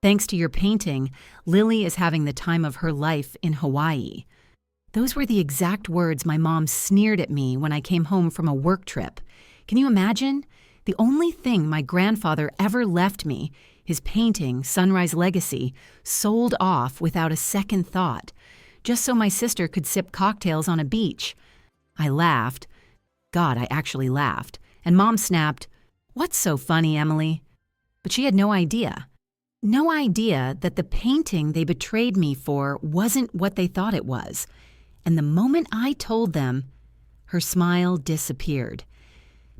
Thanks to your painting, Lily is having the time of her life in Hawaii. Those were the exact words my mom sneered at me when I came home from a work trip. Can you imagine? The only thing my grandfather ever left me, his painting, Sunrise Legacy, sold off without a second thought, just so my sister could sip cocktails on a beach. I laughed. God, I actually laughed. And Mom snapped, "What's so funny, Emily?" But she had no idea. No idea that the painting they betrayed me for wasn't what they thought it was. And the moment I told them, her smile disappeared.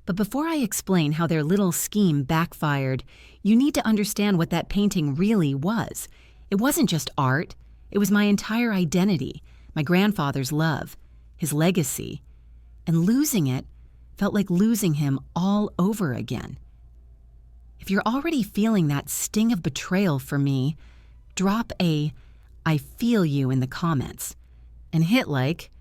But before I explain how their little scheme backfired, you need to understand what that painting really was. It wasn't just art. It was my entire identity, my grandfather's love, his legacy. And losing it felt like losing him all over again. If you're already feeling that sting of betrayal for me, drop a "I feel you" in the comments. And hit like.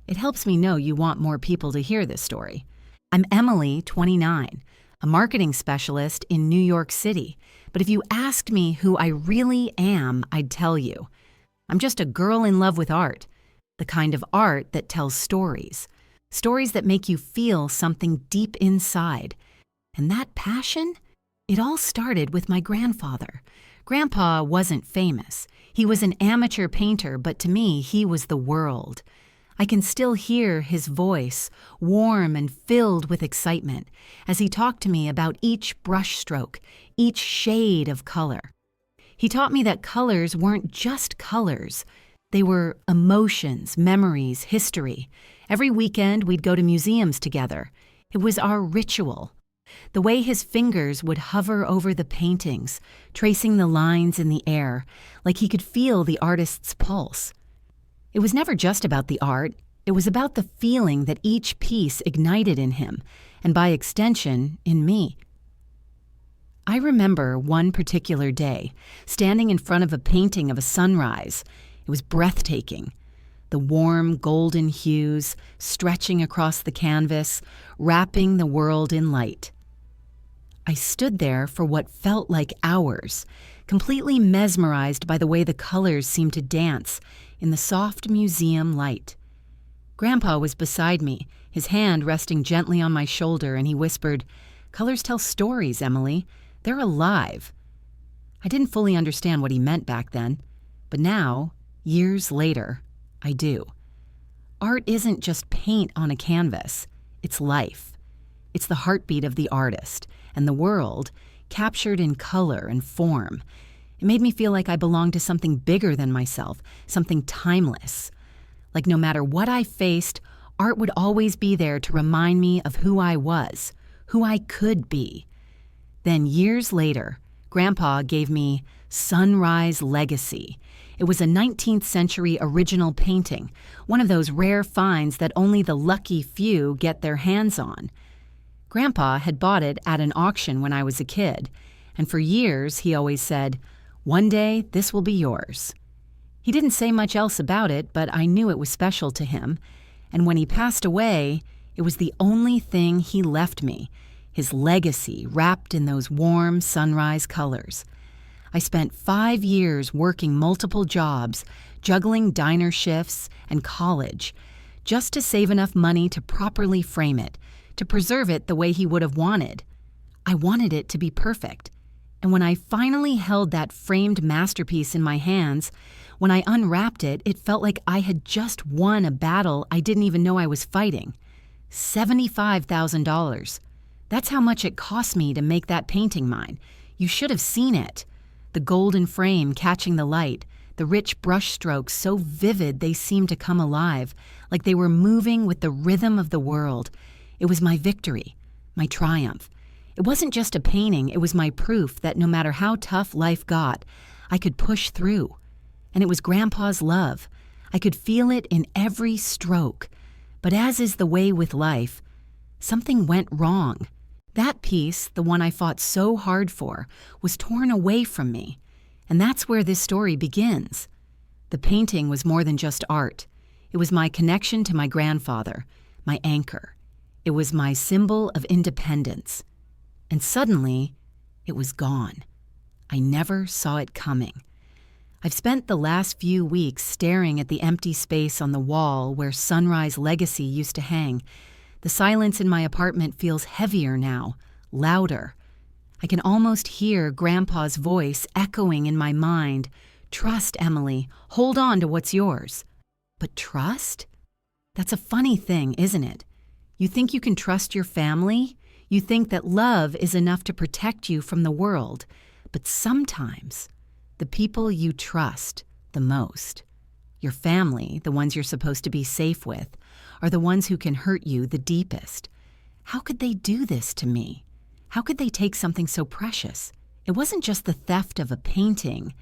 It helps me know you want more people to hear this story. I'm Emily, 29, a marketing specialist in New York City. But if you asked me who I really am, I'd tell you. I'm just a girl in love with art, the kind of art that tells stories. Stories that make you feel something deep inside. And that passion? It all started with my grandfather. Grandpa wasn't famous. He was an amateur painter, but to me, he was the world. I can still hear his voice, warm and filled with excitement, as he talked to me about each brushstroke, each shade of color. He taught me that colors weren't just colors. They were emotions, memories, history. Every weekend, we'd go to museums together. It was our ritual. The way his fingers would hover over the paintings, tracing the lines in the air, like he could feel the artist's pulse. It was never just about the art. It was about the feeling that each piece ignited in him, and by extension, in me. I remember one particular day, standing in front of a painting of a sunrise. It was breathtaking. The warm, golden hues stretching across the canvas, wrapping the world in light. I stood there for what felt like hours, completely mesmerized by the way the colors seemed to dance in the soft museum light. Grandpa was beside me, his hand resting gently on my shoulder, and he whispered, "Colors tell stories, Emily. They're alive." I didn't fully understand what he meant back then, but now, years later, I do. Art isn't just paint on a canvas. It's life. It's the heartbeat of the artist, and the world, captured in color and form. It made me feel like I belonged to something bigger than myself, something timeless. Like no matter what I faced, art would always be there to remind me of who I was, who I could be. Then years later, Grandpa gave me Sunrise Legacy. It was a 19th century original painting, one of those rare finds that only the lucky few get their hands on. Grandpa had bought it at an auction when I was a kid, and for years he always said, "One day this will be yours." He didn't say much else about it, but I knew it was special to him, and when he passed away, it was the only thing he left me, his legacy wrapped in those warm sunrise colors. I spent 5 years working multiple jobs, juggling diner shifts and college, just to save enough money to properly frame it, to preserve it the way he would have wanted. I wanted it to be perfect. And when I finally held that framed masterpiece in my hands, when I unwrapped it, it felt like I had just won a battle I didn't even know I was fighting. $75,000. That's how much it cost me to make that painting mine. You should have seen it. The golden frame catching the light, the rich brush strokes so vivid they seemed to come alive, like they were moving with the rhythm of the world. It was my victory, my triumph. It wasn't just a painting, it was my proof that no matter how tough life got, I could push through. And it was Grandpa's love. I could feel it in every stroke. But as is the way with life, something went wrong. That piece, the one I fought so hard for, was torn away from me. And that's where this story begins. The painting was more than just art. It was my connection to my grandfather, my anchor. It was my symbol of independence. And suddenly, it was gone. I never saw it coming. I've spent the last few weeks staring at the empty space on the wall where Sunrise Legacy used to hang. The silence in my apartment feels heavier now, louder. I can almost hear Grandpa's voice echoing in my mind. Trust, Emily. Hold on to what's yours. But trust? That's a funny thing, isn't it? You think you can trust your family? You think that love is enough to protect you from the world. But sometimes, the people you trust the most, your family, the ones you're supposed to be safe with, are the ones who can hurt you the deepest. How could they do this to me? How could they take something so precious? It wasn't just the theft of a painting.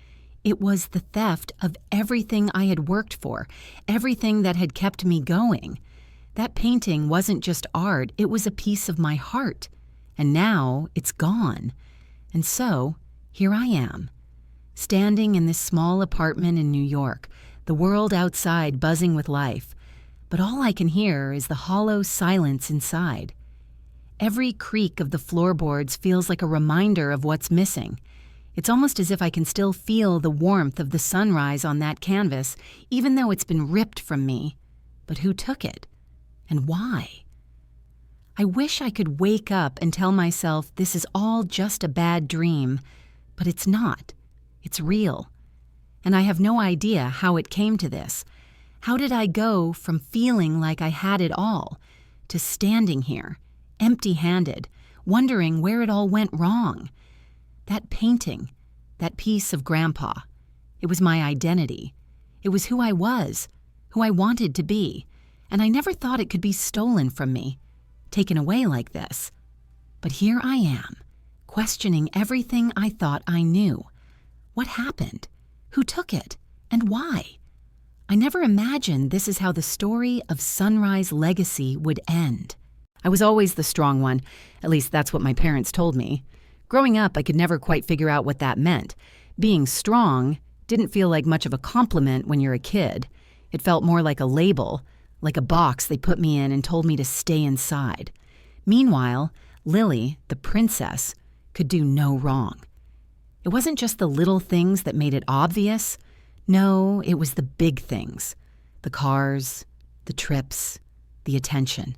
It was the theft of everything I had worked for, everything that had kept me going. That painting wasn't just art, it was a piece of my heart. And now it's gone. And so, here I am, standing in this small apartment in New York, the world outside buzzing with life. But all I can hear is the hollow silence inside. Every creak of the floorboards feels like a reminder of what's missing. It's almost as if I can still feel the warmth of the sunrise on that canvas, even though it's been ripped from me. But who took it? And why? I wish I could wake up and tell myself this is all just a bad dream, but it's not. It's real. And I have no idea how it came to this. How did I go from feeling like I had it all to standing here, empty-handed, wondering where it all went wrong? That painting, that piece of Grandpa, it was my identity. It was who I was, who I wanted to be, and I never thought it could be stolen from me, taken away like this. But here I am, questioning everything I thought I knew. What happened? Who took it? And why? I never imagined this is how the story of Sunrise Legacy would end. I was always the strong one, at least that's what my parents told me. Growing up, I could never quite figure out what that meant. Being strong didn't feel like much of a compliment when you're a kid. It felt more like a label, like a box they put me in and told me to stay inside. Meanwhile, Lily, the princess, could do no wrong. It wasn't just the little things that made it obvious. No, it was the big things. The cars, the trips, the attention.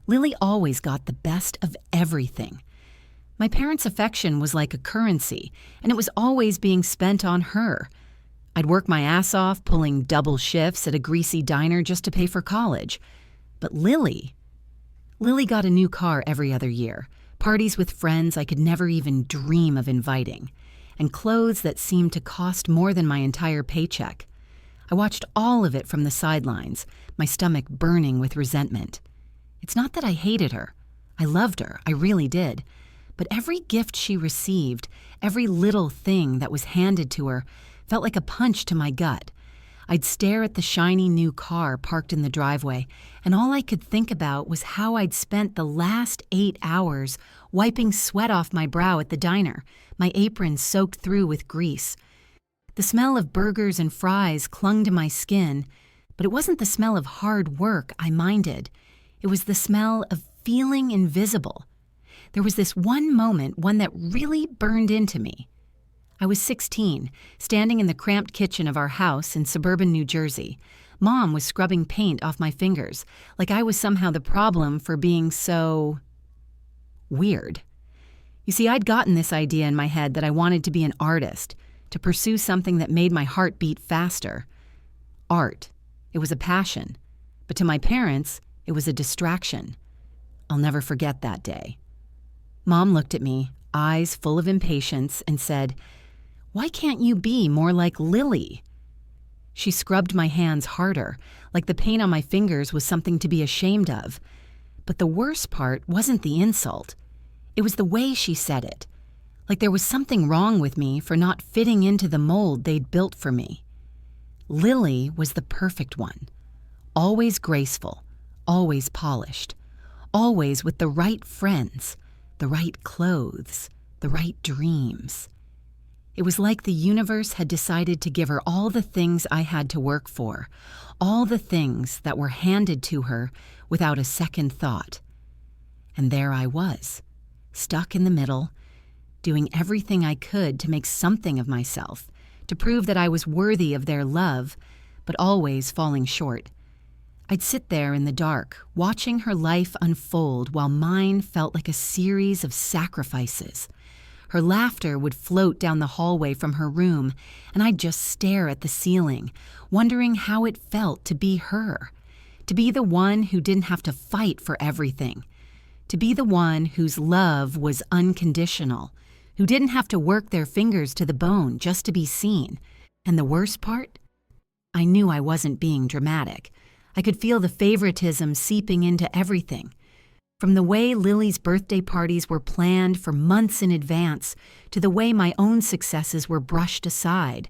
Lily always got the best of everything. My parents' affection was like a currency, and it was always being spent on her. I'd work my ass off pulling double shifts at a greasy diner just to pay for college. But Lily got a new car every other year, parties with friends I could never even dream of inviting, and clothes that seemed to cost more than my entire paycheck. I watched all of it from the sidelines, my stomach burning with resentment. It's not that I hated her. I loved her, I really did. But every gift she received, every little thing that was handed to her, felt like a punch to my gut. I'd stare at the shiny new car parked in the driveway, and all I could think about was how I'd spent the last 8 hours wiping sweat off my brow at the diner, my apron soaked through with grease. The smell of burgers and fries clung to my skin, but it wasn't the smell of hard work I minded. It was the smell of feeling invisible. There was this one moment, one that really burned into me. I was 16, standing in the cramped kitchen of our house in suburban New Jersey. Mom was scrubbing paint off my fingers, like I was somehow the problem for being so weird. You see, I'd gotten this idea in my head that I wanted to be an artist, to pursue something that made my heart beat faster. Art. It was a passion. But to my parents, it was a distraction. I'll never forget that day. Mom looked at me, eyes full of impatience, and said, "Why can't you be more like Lily?" She scrubbed my hands harder, like the paint on my fingers was something to be ashamed of. But the worst part wasn't the insult. It was the way she said it, like there was something wrong with me for not fitting into the mold they'd built for me. Lily was the perfect one, always graceful, always polished, always with the right friends, the right clothes, the right dreams. It was like the universe had decided to give her all the things I had to work for, all the things that were handed to her without a second thought. And there I was, stuck in the middle, doing everything I could to make something of myself, to prove that I was worthy of their love, but always falling short. I'd sit there in the dark, watching her life unfold while mine felt like a series of sacrifices. Her laughter would float down the hallway from her room, and I'd just stare at the ceiling, wondering how it felt to be her, to be the one who didn't have to fight for everything, to be the one whose love was unconditional, who didn't have to work their fingers to the bone just to be seen. And the worst part? I knew I wasn't being dramatic. I could feel the favoritism seeping into everything. From the way Lily's birthday parties were planned for months in advance to the way my own successes were brushed aside.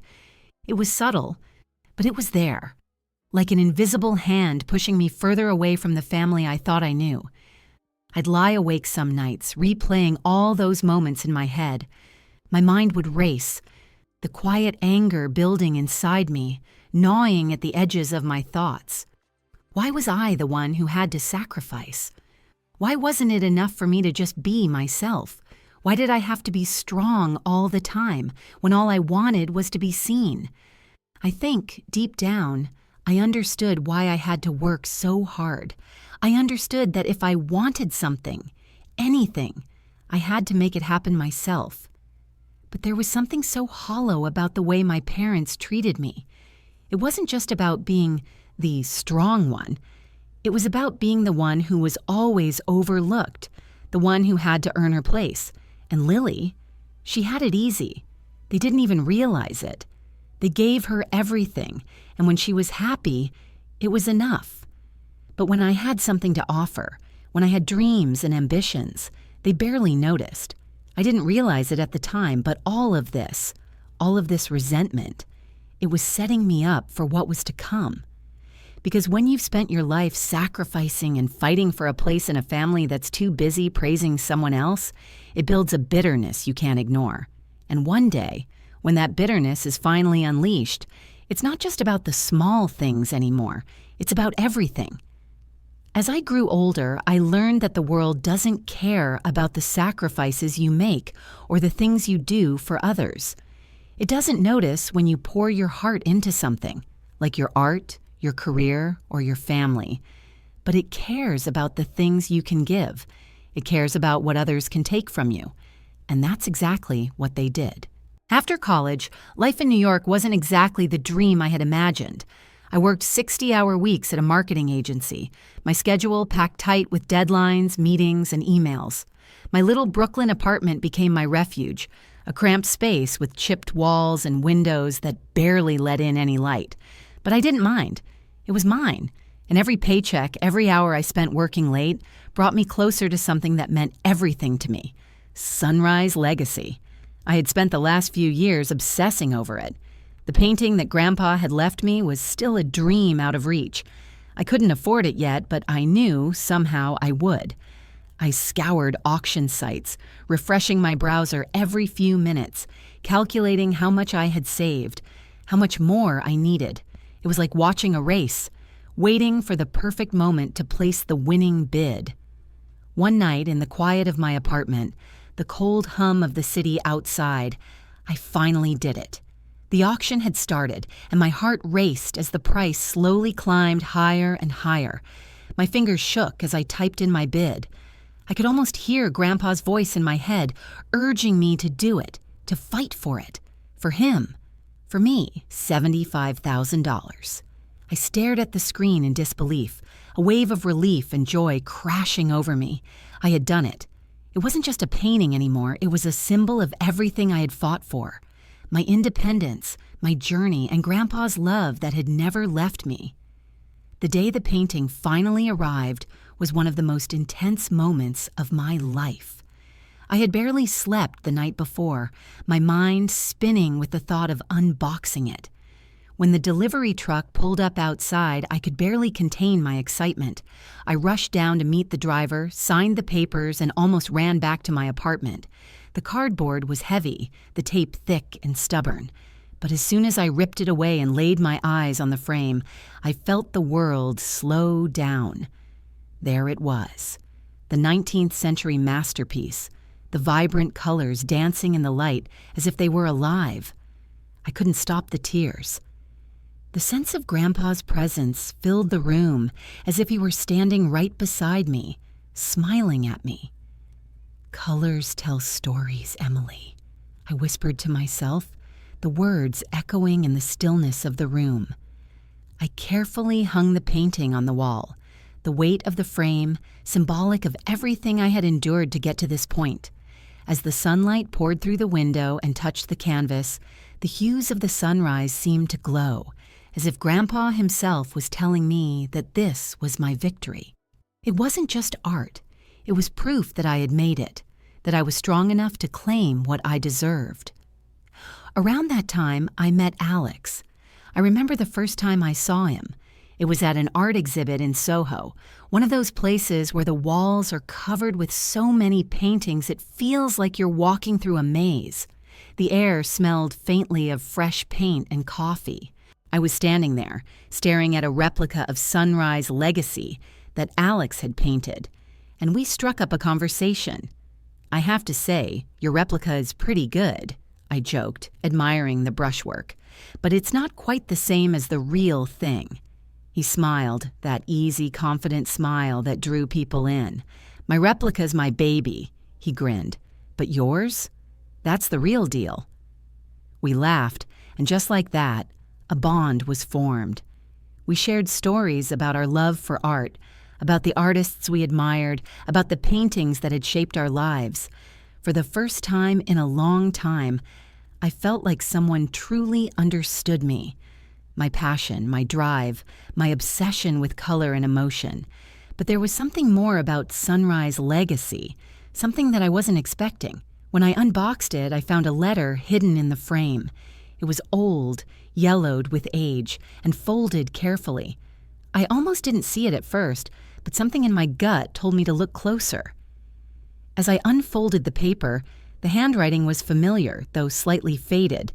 It was subtle, but it was there, like an invisible hand pushing me further away from the family I thought I knew. I'd lie awake some nights, replaying all those moments in my head. My mind would race, the quiet anger building inside me, gnawing at the edges of my thoughts. Why was I the one who had to sacrifice? Why wasn't it enough for me to just be myself? Why did I have to be strong all the time when all I wanted was to be seen? I think, deep down, I understood why I had to work so hard. I understood that if I wanted something, anything, I had to make it happen myself. But there was something so hollow about the way my parents treated me. It wasn't just about being the strong one. It was about being the one who was always overlooked, the one who had to earn her place. And Lily, she had it easy. They didn't even realize it. They gave her everything, and when she was happy, it was enough. But when I had something to offer, when I had dreams and ambitions, they barely noticed. I didn't realize it at the time, but all of this resentment, it was setting me up for what was to come. Because when you've spent your life sacrificing and fighting for a place in a family that's too busy praising someone else, it builds a bitterness you can't ignore. And one day, when that bitterness is finally unleashed, it's not just about the small things anymore. It's about everything. As I grew older, I learned that the world doesn't care about the sacrifices you make or the things you do for others. It doesn't notice when you pour your heart into something, like your art, your career, or your family. But it cares about the things you can give. It cares about what others can take from you. And that's exactly what they did. After college, life in New York wasn't exactly the dream I had imagined. I worked 60-hour weeks at a marketing agency, my schedule packed tight with deadlines, meetings, and emails. My little Brooklyn apartment became my refuge, a cramped space with chipped walls and windows that barely let in any light. But I didn't mind. It was mine, and every paycheck, every hour I spent working late, brought me closer to something that meant everything to me: Sunrise Legacy. I had spent the last few years obsessing over it. The painting that Grandpa had left me was still a dream out of reach. I couldn't afford it yet, but I knew somehow I would. I scoured auction sites, refreshing my browser every few minutes, calculating how much I had saved, how much more I needed. It was like watching a race, waiting for the perfect moment to place the winning bid. One night, in the quiet of my apartment, the cold hum of the city outside, I finally did it. The auction had started, and my heart raced as the price slowly climbed higher and higher. My fingers shook as I typed in my bid. I could almost hear Grandpa's voice in my head, urging me to do it, to fight for it, for him. For me, $75,000. I stared at the screen in disbelief, a wave of relief and joy crashing over me. I had done it. It wasn't just a painting anymore. It was a symbol of everything I had fought for. My independence, my journey, and Grandpa's love that had never left me. The day the painting finally arrived was one of the most intense moments of my life. I had barely slept the night before, my mind spinning with the thought of unboxing it. When the delivery truck pulled up outside, I could barely contain my excitement. I rushed down to meet the driver, signed the papers, and almost ran back to my apartment. The cardboard was heavy, the tape thick and stubborn. But as soon as I ripped it away and laid my eyes on the frame, I felt the world slow down. There it was, the 19th century masterpiece, the vibrant colors dancing in the light as if they were alive. I couldn't stop the tears. The sense of Grandpa's presence filled the room as if he were standing right beside me, smiling at me. "Colors tell stories, Emily," I whispered to myself, the words echoing in the stillness of the room. I carefully hung the painting on the wall, the weight of the frame symbolic of everything I had endured to get to this point. As the sunlight poured through the window and touched the canvas, the hues of the sunrise seemed to glow, as if Grandpa himself was telling me that this was my victory. It wasn't just art. It was proof that I had made it, that I was strong enough to claim what I deserved. Around that time, I met Alex. I remember the first time I saw him. It was at an art exhibit in Soho, one of those places where the walls are covered with so many paintings it feels like you're walking through a maze. The air smelled faintly of fresh paint and coffee. I was standing there, staring at a replica of Sunrise Legacy that Alex had painted, and we struck up a conversation. "I have to say, your replica is pretty good," I joked, admiring the brushwork, "but it's not quite the same as the real thing." He smiled, that easy, confident smile that drew people in. "My replica's my baby," he grinned. "But yours? That's the real deal." We laughed, and just like that, a bond was formed. We shared stories about our love for art, about the artists we admired, about the paintings that had shaped our lives. For the first time in a long time, I felt like someone truly understood me. My passion, my drive, my obsession with color and emotion. But there was something more about Sunrise Legacy, something that I wasn't expecting. When I unboxed it, I found a letter hidden in the frame. It was old, yellowed with age, and folded carefully. I almost didn't see it at first, but something in my gut told me to look closer. As I unfolded the paper, the handwriting was familiar, though slightly faded.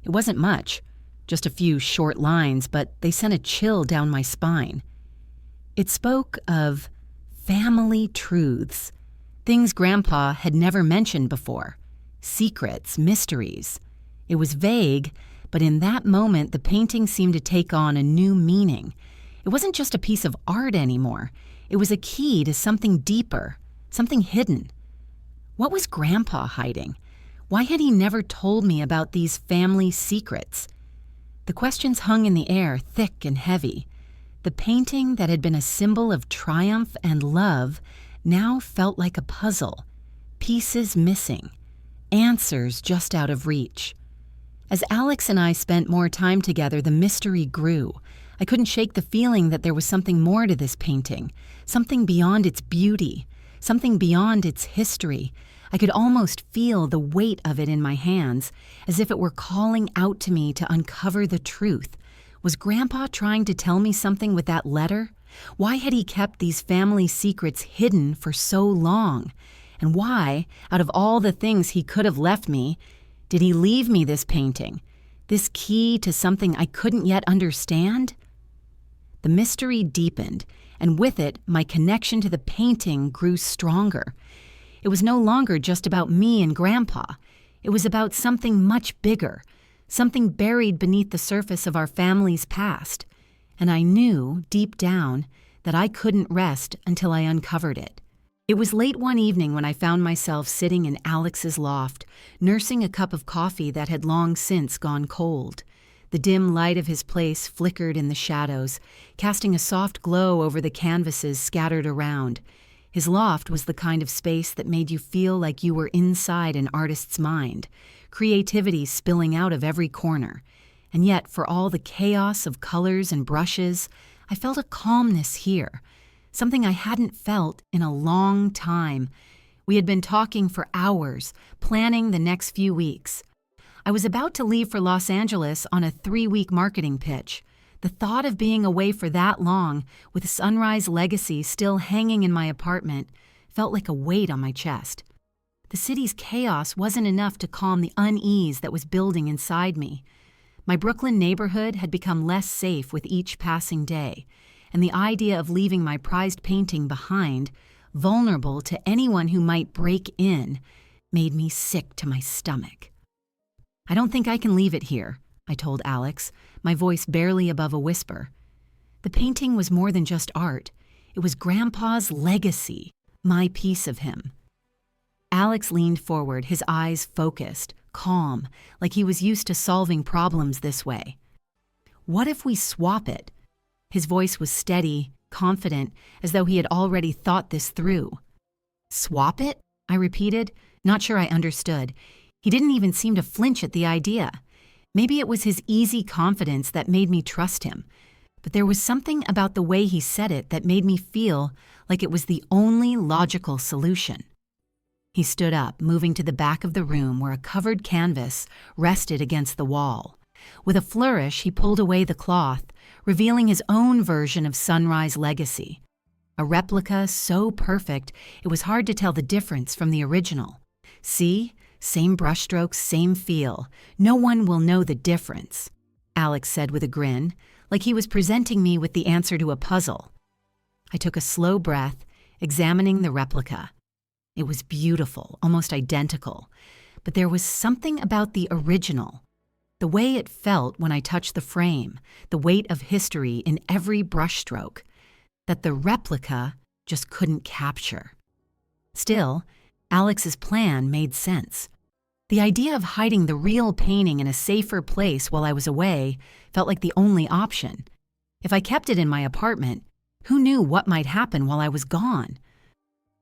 It wasn't much, just a few short lines, but they sent a chill down my spine. It spoke of family truths, things Grandpa had never mentioned before, secrets, mysteries. It was vague, but in that moment the painting seemed to take on a new meaning. It wasn't just a piece of art anymore. It was a key to something deeper, something hidden. What was Grandpa hiding? Why had he never told me about these family secrets? The questions hung in the air, thick and heavy. The painting that had been a symbol of triumph and love now felt like a puzzle, pieces missing, answers just out of reach. As Alex and I spent more time together, the mystery grew. I couldn't shake the feeling that there was something more to this painting, something beyond its beauty, something beyond its history. I could almost feel the weight of it in my hands, as if it were calling out to me to uncover the truth. Was Grandpa trying to tell me something with that letter? Why had he kept these family secrets hidden for so long? And why, out of all the things he could have left me, did he leave me this painting, this key to something I couldn't yet understand? The mystery deepened, and with it, my connection to the painting grew stronger. It was no longer just about me and Grandpa. It was about something much bigger, something buried beneath the surface of our family's past. And I knew, deep down, that I couldn't rest until I uncovered it. It was late one evening when I found myself sitting in Alex's loft, nursing a cup of coffee that had long since gone cold. The dim light of his place flickered in the shadows, casting a soft glow over the canvases scattered around. His loft was the kind of space that made you feel like you were inside an artist's mind, creativity spilling out of every corner. And yet, for all the chaos of colors and brushes, I felt a calmness here, something I hadn't felt in a long time. We had been talking for hours, planning the next few weeks. I was about to leave for Los Angeles on a 3-week marketing pitch. The thought of being away for that long, with Sunrise Legacy still hanging in my apartment, felt like a weight on my chest. The city's chaos wasn't enough to calm the unease that was building inside me. My Brooklyn neighborhood had become less safe with each passing day, and the idea of leaving my prized painting behind, vulnerable to anyone who might break in, made me sick to my stomach. "I don't think I can leave it here," I told Alex, my voice barely above a whisper. The painting was more than just art. It was Grandpa's legacy, my piece of him. Alex leaned forward, his eyes focused, calm, like he was used to solving problems this way. "What if we swap it?" His voice was steady, confident, as though he had already thought this through. "Swap it?" I repeated, not sure I understood. He didn't even seem to flinch at the idea. Maybe it was his easy confidence that made me trust him, but there was something about the way he said it that made me feel like it was the only logical solution. He stood up, moving to the back of the room where a covered canvas rested against the wall. With a flourish, he pulled away the cloth, revealing his own version of Sunrise Legacy. A replica so perfect, it was hard to tell the difference from the original. "See? Same brushstrokes, same feel. No one will know the difference," Alex said with a grin, like he was presenting me with the answer to a puzzle. I took a slow breath, examining the replica. It was beautiful, almost identical, but there was something about the original. The way it felt when I touched the frame, the weight of history in every brushstroke, that the replica just couldn't capture. Still, Alex's plan made sense. The idea of hiding the real painting in a safer place while I was away felt like the only option. If I kept it in my apartment, who knew what might happen while I was gone?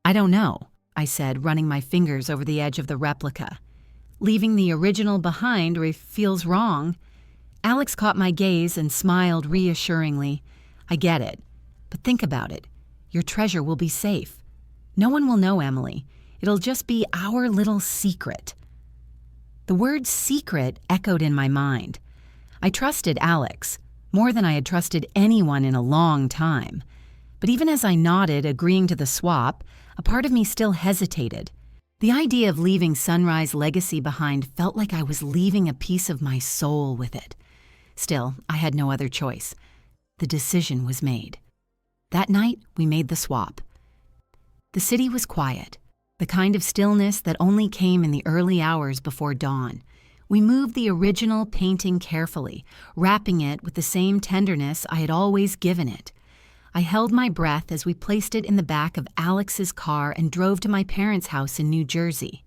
"I don't know," I said, running my fingers over the edge of the replica. "Leaving the original behind feels wrong." Alex caught my gaze and smiled reassuringly. "I get it. But think about it. Your treasure will be safe. No one will know, Emily. It'll just be our little secret." The word secret echoed in my mind. I trusted Alex, more than I had trusted anyone in a long time. But even as I nodded, agreeing to the swap, a part of me still hesitated. The idea of leaving Sunrise Legacy behind felt like I was leaving a piece of my soul with it. Still, I had no other choice. The decision was made. That night, we made the swap. The city was quiet, the kind of stillness that only came in the early hours before dawn. We moved the original painting carefully, wrapping it with the same tenderness I had always given it. I held my breath as we placed it in the back of Alex's car and drove to my parents' house in New Jersey.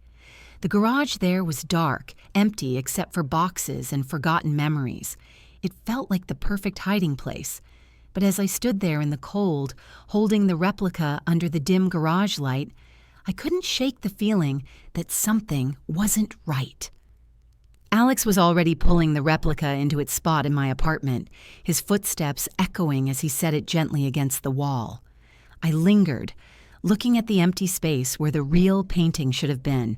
The garage there was dark, empty except for boxes and forgotten memories. It felt like the perfect hiding place. But as I stood there in the cold, holding the replica under the dim garage light, I couldn't shake the feeling that something wasn't right. Alex was already pulling the replica into its spot in my apartment, his footsteps echoing as he set it gently against the wall. I lingered, looking at the empty space where the real painting should have been.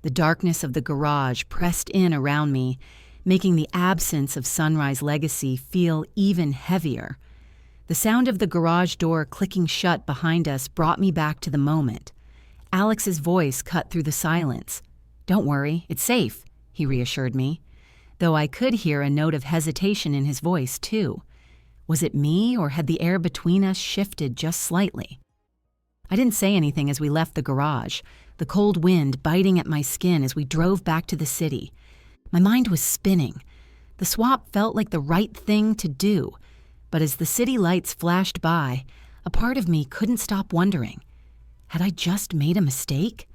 The darkness of the garage pressed in around me, making the absence of Sunrise Legacy feel even heavier. The sound of the garage door clicking shut behind us brought me back to the moment. Alex's voice cut through the silence. "Don't worry, it's safe," he reassured me, though I could hear a note of hesitation in his voice, too. Was it me, or had the air between us shifted just slightly? I didn't say anything as we left the garage, the cold wind biting at my skin as we drove back to the city. My mind was spinning. The swap felt like the right thing to do, but as the city lights flashed by, a part of me couldn't stop wondering, had I just made a mistake?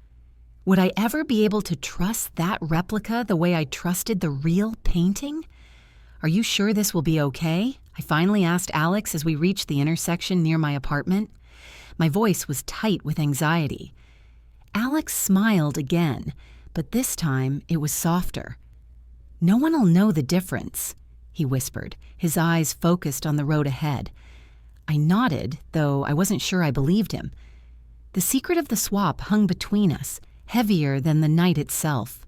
Would I ever be able to trust that replica the way I trusted the real painting? "Are you sure this will be okay?" I finally asked Alex as we reached the intersection near my apartment. My voice was tight with anxiety. Alex smiled again, but this time it was softer. "No one will know the difference," he whispered, his eyes focused on the road ahead. I nodded, though I wasn't sure I believed him. The secret of the swap hung between us, heavier than the night itself.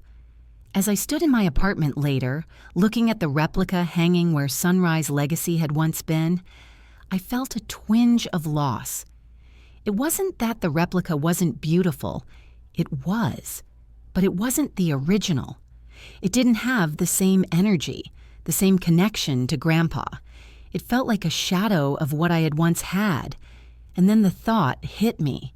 As I stood in my apartment later, looking at the replica hanging where Sunrise Legacy had once been, I felt a twinge of loss. It wasn't that the replica wasn't beautiful. It was. But it wasn't the original. It didn't have the same energy, the same connection to Grandpa. It felt like a shadow of what I had once had. And then the thought hit me,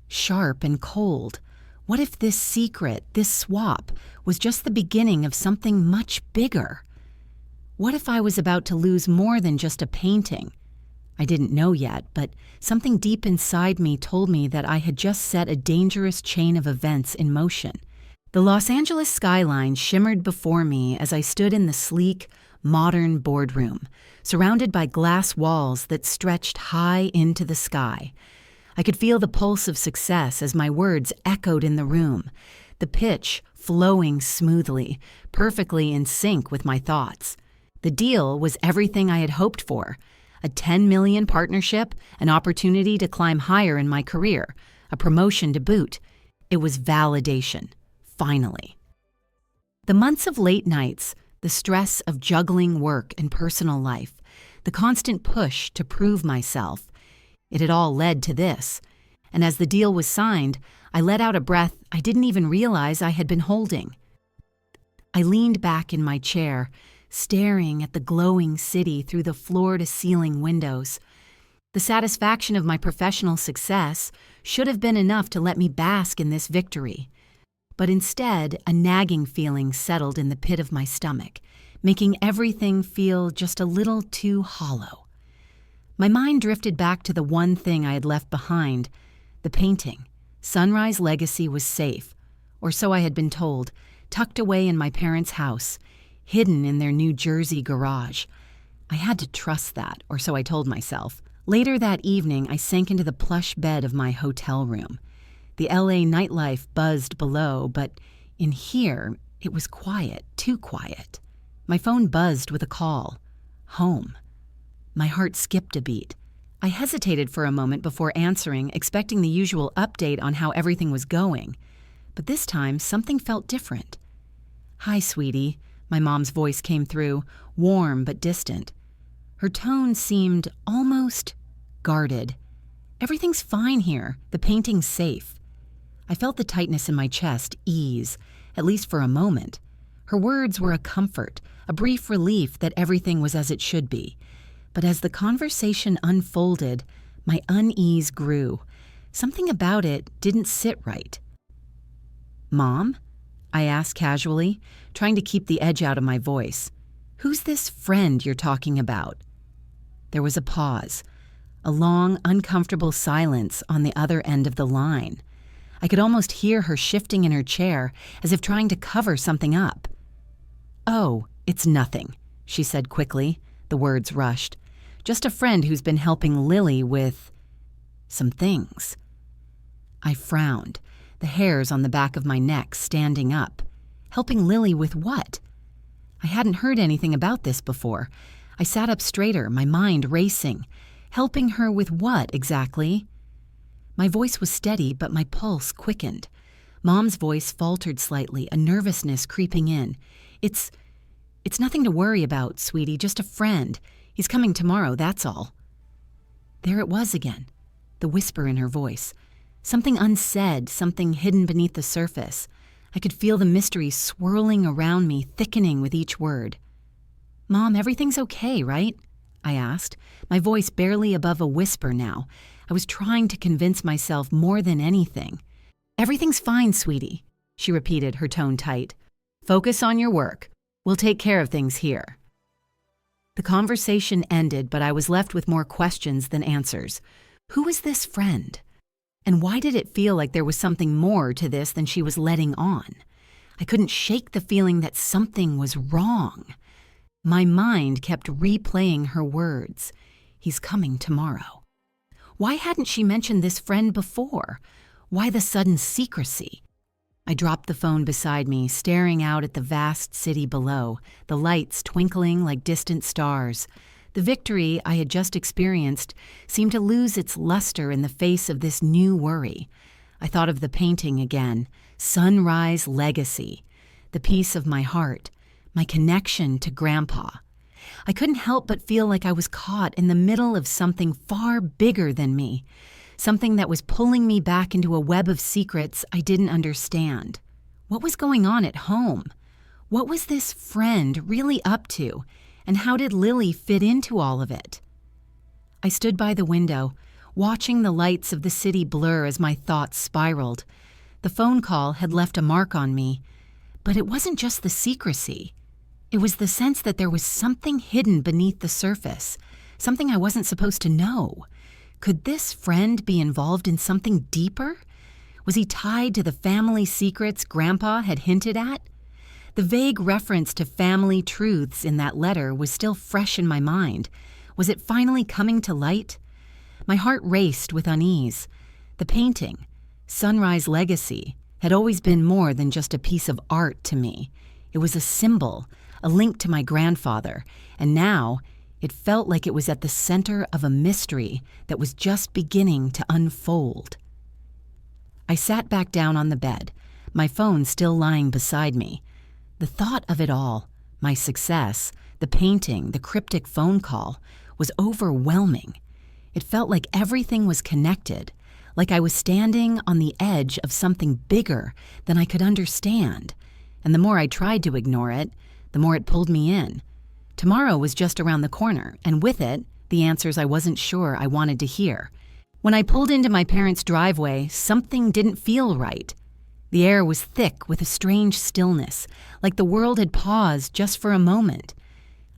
sharp and cold. What if this secret, this swap, was just the beginning of something much bigger? What if I was about to lose more than just a painting? I didn't know yet, but something deep inside me told me that I had just set a dangerous chain of events in motion. The Los Angeles skyline shimmered before me as I stood in the sleek, modern boardroom, surrounded by glass walls that stretched high into the sky. I could feel the pulse of success as my words echoed in the room, the pitch flowing smoothly, perfectly in sync with my thoughts. The deal was everything I had hoped for: a $10 million partnership, an opportunity to climb higher in my career, a promotion to boot. It was validation, finally. The months of late nights, the stress of juggling work and personal life, the constant push to prove myself, it had all led to this. And as the deal was signed, I let out a breath I didn't even realize I had been holding. I leaned back in my chair, staring at the glowing city through the floor-to-ceiling windows. The satisfaction of my professional success should have been enough to let me bask in this victory. But instead, a nagging feeling settled in the pit of my stomach, making everything feel just a little too hollow. My mind drifted back to the one thing I had left behind, the painting. Sunrise Legacy was safe, or so I had been told, tucked away in my parents' house, hidden in their New Jersey garage. I had to trust that, or so I told myself. Later that evening, I sank into the plush bed of my hotel room. The LA nightlife buzzed below, but in here, it was quiet, too quiet. My phone buzzed with a call. Home. My heart skipped a beat. I hesitated for a moment before answering, expecting the usual update on how everything was going. But this time, something felt different. "Hi, sweetie," my mom's voice came through, warm but distant. Her tone seemed almost guarded. "Everything's fine here. The painting's safe." I felt the tightness in my chest ease, at least for a moment. Her words were a comfort, a brief relief that everything was as it should be. But as the conversation unfolded, my unease grew. Something about it didn't sit right. "Mom?" I asked casually, trying to keep the edge out of my voice. "Who's this friend you're talking about?" There was a pause, a long, uncomfortable silence on the other end of the line. I could almost hear her shifting in her chair, as if trying to cover something up. "Oh, it's nothing," she said quickly. The words rushed. "Just a friend who's been helping Lily with some things." I frowned, the hairs on the back of my neck standing up. Helping Lily with what? I hadn't heard anything about this before. I sat up straighter, my mind racing. Helping her with what, exactly? My voice was steady, but my pulse quickened. Mom's voice faltered slightly, a nervousness creeping in. It's nothing to worry about, sweetie, just a friend. He's coming tomorrow, that's all." There it was again, the whisper in her voice. Something unsaid, something hidden beneath the surface. I could feel the mystery swirling around me, thickening with each word. "Mom, everything's okay, right?" I asked, my voice barely above a whisper now. I was trying to convince myself more than anything. "Everything's fine, sweetie," she repeated, her tone tight. "Focus on your work. We'll take care of things here." The conversation ended, but I was left with more questions than answers. Who was this friend? And why did it feel like there was something more to this than she was letting on? I couldn't shake the feeling that something was wrong. My mind kept replaying her words. "He's coming tomorrow." Why hadn't she mentioned this friend before? Why the sudden secrecy? I dropped the phone beside me, staring out at the vast city below, the lights twinkling like distant stars. The victory I had just experienced seemed to lose its luster in the face of this new worry. I thought of the painting again, Sunrise Legacy, the piece of my heart, my connection to Grandpa. I couldn't help but feel like I was caught in the middle of something far bigger than me. Something that was pulling me back into a web of secrets I didn't understand. What was going on at home? What was this friend really up to? And how did Lily fit into all of it? I stood by the window, watching the lights of the city blur as my thoughts spiraled. The phone call had left a mark on me, but it wasn't just the secrecy. It was the sense that there was something hidden beneath the surface, something I wasn't supposed to know. Could this friend be involved in something deeper? Was he tied to the family secrets Grandpa had hinted at? The vague reference to family truths in that letter was still fresh in my mind. Was it finally coming to light? My heart raced with unease. The painting, Sunrise Legacy, had always been more than just a piece of art to me. It was a symbol, a link to my grandfather, and now it felt like it was at the center of a mystery that was just beginning to unfold. I sat back down on the bed, my phone still lying beside me. The thought of it all, my success, the painting, the cryptic phone call, was overwhelming. It felt like everything was connected, like I was standing on the edge of something bigger than I could understand. And the more I tried to ignore it, the more it pulled me in. Tomorrow was just around the corner, and with it, the answers I wasn't sure I wanted to hear. When I pulled into my parents' driveway, something didn't feel right. The air was thick with a strange stillness, like the world had paused just for a moment.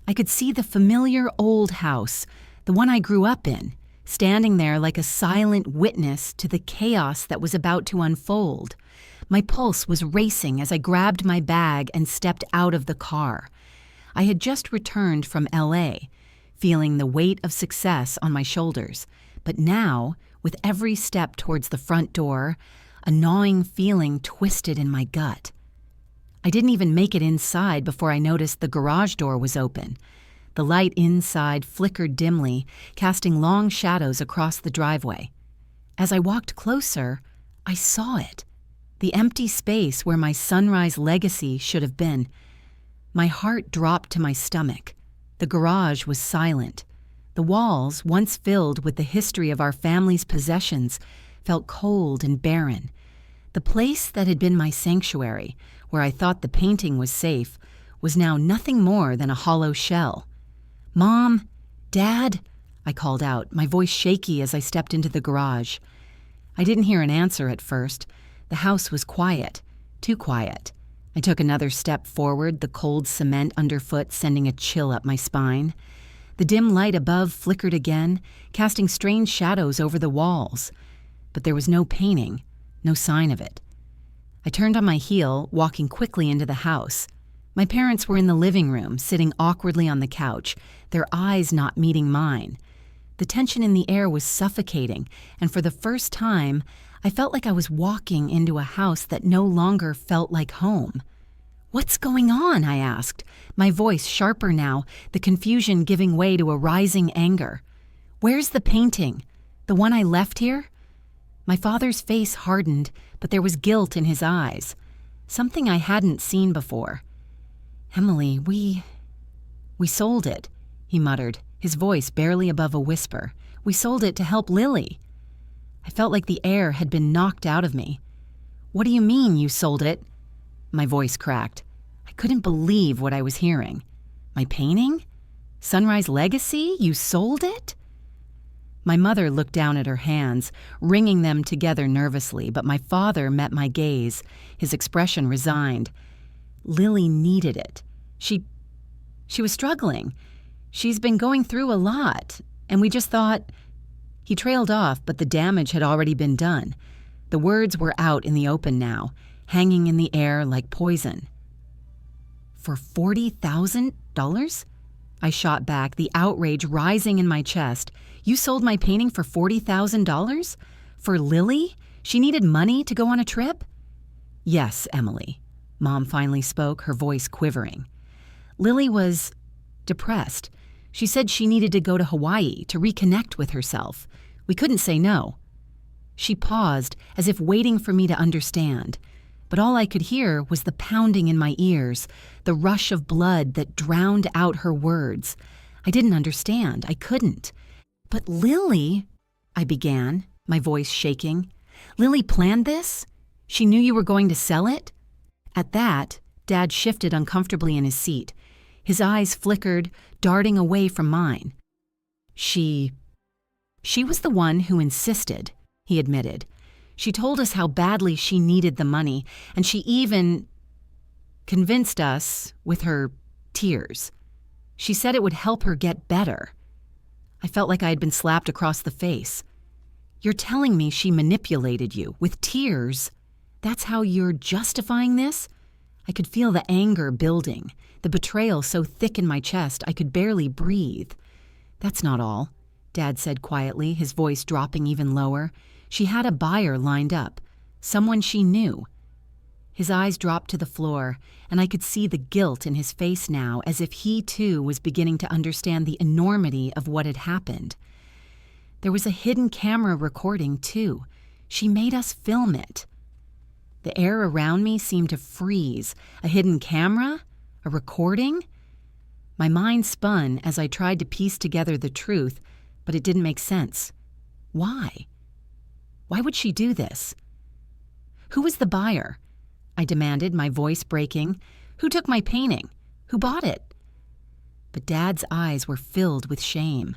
I could see the familiar old house, the one I grew up in, standing there like a silent witness to the chaos that was about to unfold. My pulse was racing as I grabbed my bag and stepped out of the car. I had just returned from LA, feeling the weight of success on my shoulders, but now, with every step towards the front door, a gnawing feeling twisted in my gut. I didn't even make it inside before I noticed the garage door was open. The light inside flickered dimly, casting long shadows across the driveway. As I walked closer, I saw it. The empty space where my Sunrise Legacy should have been. My heart dropped to my stomach. The garage was silent. The walls, once filled with the history of our family's possessions, felt cold and barren. The place that had been my sanctuary, where I thought the painting was safe, was now nothing more than a hollow shell. "Mom, Dad," I called out, my voice shaky as I stepped into the garage. I didn't hear an answer at first. The house was quiet, too quiet. I took another step forward, the cold cement underfoot sending a chill up my spine. The dim light above flickered again, casting strange shadows over the walls. But there was no painting, no sign of it. I turned on my heel, walking quickly into the house. My parents were in the living room, sitting awkwardly on the couch, their eyes not meeting mine. The tension in the air was suffocating, and for the first time, I felt like I was walking into a house that no longer felt like home. "What's going on?" I asked, my voice sharper now, the confusion giving way to a rising anger. "Where's the painting? The one I left here?" My father's face hardened, but there was guilt in his eyes, something I hadn't seen before. "Emily, we sold it," he muttered, his voice barely above a whisper. "We sold it to help Lily." I felt like the air had been knocked out of me. "What do you mean, you sold it?" My voice cracked. I couldn't believe what I was hearing. "My painting? Sunrise Legacy? You sold it?" My mother looked down at her hands, wringing them together nervously, but my father met my gaze, his expression resigned. "Lily needed it. She was struggling. She's been going through a lot, and we just thought—" He trailed off, but the damage had already been done. The words were out in the open now, hanging in the air like poison. "For $40,000? I shot back, the outrage rising in my chest. "You sold my painting for $40,000? For Lily? She needed money to go on a trip?" "Yes, Emily," Mom finally spoke, her voice quivering. "Lily was depressed. She said she needed to go to Hawaii to reconnect with herself. We couldn't say no." She paused, as if waiting for me to understand. But all I could hear was the pounding in my ears, the rush of blood that drowned out her words. I didn't understand. I couldn't. "But Lily," I began, my voice shaking. "Lily planned this? She knew you were going to sell it?" At that, Dad shifted uncomfortably in his seat. His eyes flickered, darting away from mine. She was the one who insisted," he admitted. She told us how badly she needed the money, and she even convinced us with her tears. She said it would help her get better. I felt like I had been slapped across the face. You're telling me she manipulated you with tears? That's how you're justifying this? I could feel the anger building, the betrayal so thick in my chest I could barely breathe. That's not all, Dad said quietly, his voice dropping even lower. She had a buyer lined up, someone she knew. His eyes dropped to the floor, and I could see the guilt in his face now, as if he too was beginning to understand the enormity of what had happened. There was a hidden camera recording, too. She made us film it. The air around me seemed to freeze. A hidden camera? A recording? My mind spun as I tried to piece together the truth, but it didn't make sense. Why? Why would she do this? Who was the buyer? I demanded, my voice breaking. Who took my painting? Who bought it? But Dad's eyes were filled with shame.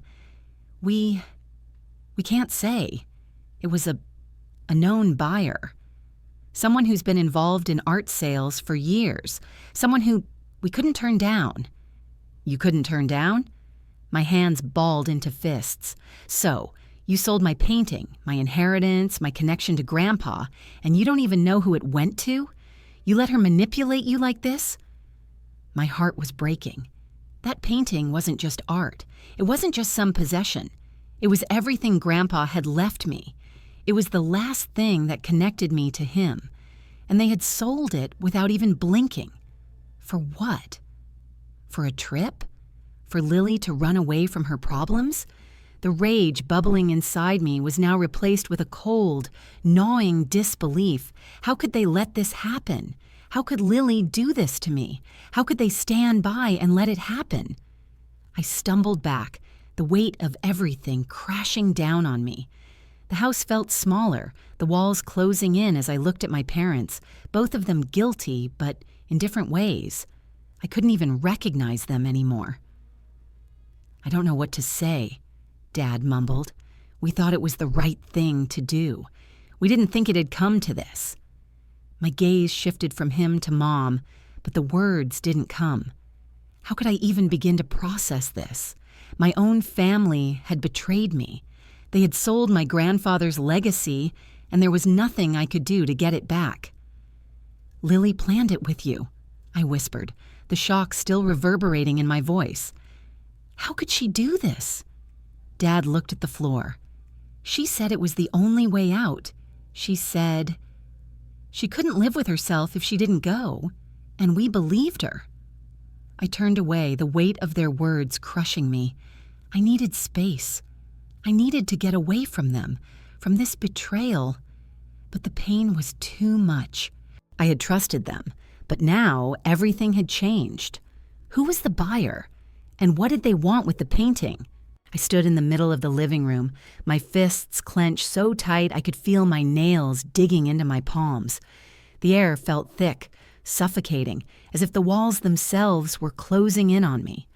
We can't say. It was a known buyer. Someone who's been involved in art sales for years. Someone who we couldn't turn down. You couldn't turn down? My hands balled into fists. So, you sold my painting, my inheritance, my connection to Grandpa, and you don't even know who it went to? You let her manipulate you like this? My heart was breaking. That painting wasn't just art. It wasn't just some possession. It was everything Grandpa had left me. It was the last thing that connected me to him. And they had sold it without even blinking. For what? For a trip? For Lily to run away from her problems? The rage bubbling inside me was now replaced with a cold, gnawing disbelief. How could they let this happen? How could Lily do this to me? How could they stand by and let it happen? I stumbled back, the weight of everything crashing down on me. The house felt smaller, the walls closing in as I looked at my parents, both of them guilty, but in different ways. I couldn't even recognize them anymore. I don't know what to say, Dad mumbled. We thought it was the right thing to do. We didn't think it had come to this. My gaze shifted from him to Mom, but the words didn't come. How could I even begin to process this? My own family had betrayed me. They had sold my grandfather's legacy, and there was nothing I could do to get it back. Lily planned it with you, I whispered, the shock still reverberating in my voice. How could she do this? Dad looked at the floor. She said it was the only way out. She said she couldn't live with herself if she didn't go, and we believed her. I turned away, the weight of their words crushing me. I needed space. I needed to get away from them, from this betrayal. But the pain was too much. I had trusted them, but now everything had changed. Who was the buyer? And what did they want with the painting? I stood in the middle of the living room, my fists clenched so tight I could feel my nails digging into my palms. The air felt thick, suffocating, as if the walls themselves were closing in on me.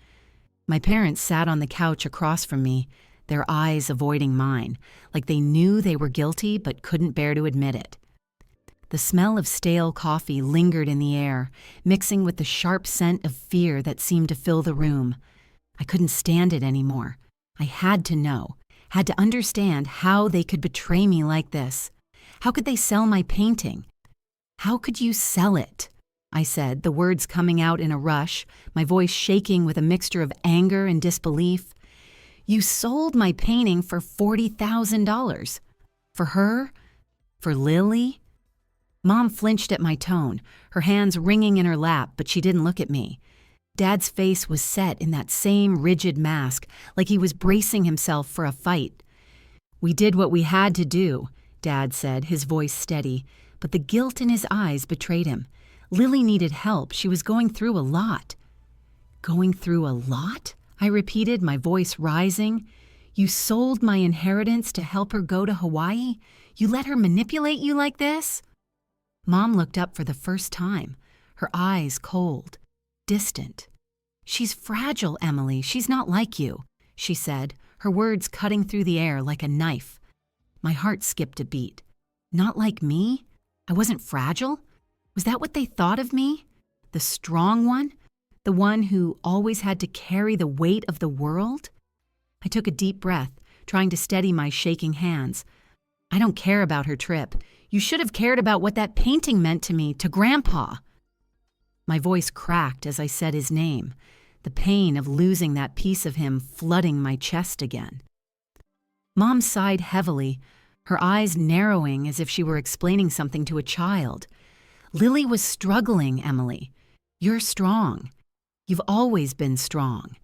My parents sat on the couch across from me, their eyes avoiding mine, like they knew they were guilty but couldn't bear to admit it. The smell of stale coffee lingered in the air, mixing with the sharp scent of fear that seemed to fill the room. I couldn't stand it anymore. I had to know, had to understand how they could betray me like this. How could they sell my painting? How could you sell it? I said, the words coming out in a rush, my voice shaking with a mixture of anger and disbelief. You sold my painting for $40,000. For her? For Lily? Mom flinched at my tone, her hands wringing in her lap, but she didn't look at me. Dad's face was set in that same rigid mask, like he was bracing himself for a fight. We did what we had to do, Dad said, his voice steady, but the guilt in his eyes betrayed him. Lily needed help. She was going through a lot. Going through a lot? I repeated, my voice rising. You sold my inheritance to help her go to Hawaii? You let her manipulate you like this? Mom looked up for the first time, her eyes cold, distant. She's fragile, Emily. She's not like you, she said, her words cutting through the air like a knife. My heart skipped a beat. Not like me? I wasn't fragile? Was that what they thought of me? The strong one? The one who always had to carry the weight of the world? I took a deep breath, trying to steady my shaking hands. I don't care about her trip. You should have cared about what that painting meant to me, to Grandpa. My voice cracked as I said his name, the pain of losing that piece of him flooding my chest again. Mom sighed heavily, her eyes narrowing as if she were explaining something to a child. Lily was struggling, Emily. You're strong. You've always been strong.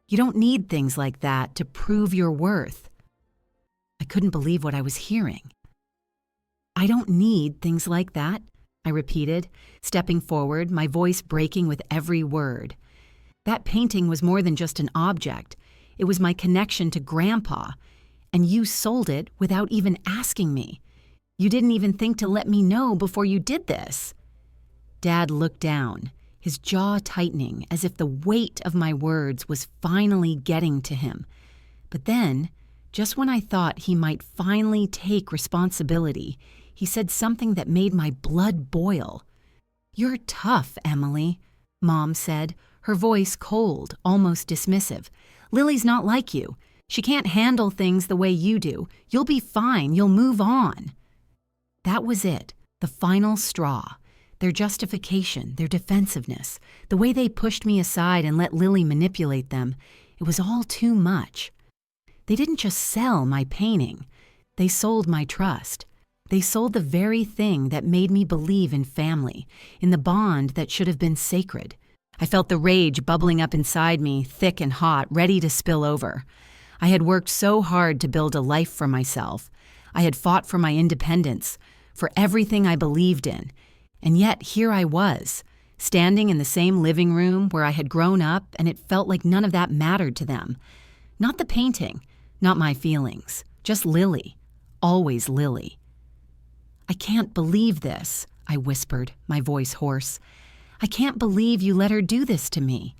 You don't need things like that to prove your worth. I couldn't believe what I was hearing. I don't need things like that, I repeated, stepping forward, my voice breaking with every word. That painting was more than just an object. It was my connection to Grandpa, and you sold it without even asking me. You didn't even think to let me know before you did this. Dad looked down, his jaw tightening as if the weight of my words was finally getting to him. But then, just when I thought he might finally take responsibility, he said something that made my blood boil. "You're tough, Emily," Mom said, her voice cold, almost dismissive. "Lily's not like you. She can't handle things the way you do. You'll be fine. You'll move on." That was it, the final straw. Their justification, their defensiveness, the way they pushed me aside and let Lily manipulate them, it was all too much. They didn't just sell my painting. They sold my trust. They sold the very thing that made me believe in family, in the bond that should have been sacred. I felt the rage bubbling up inside me, thick and hot, ready to spill over. I had worked so hard to build a life for myself. I had fought for my independence, for everything I believed in. And yet here I was, standing in the same living room where I had grown up, and it felt like none of that mattered to them. Not the painting, not my feelings, just Lily, always Lily. "I can't believe this," I whispered, my voice hoarse. "I can't believe you let her do this to me."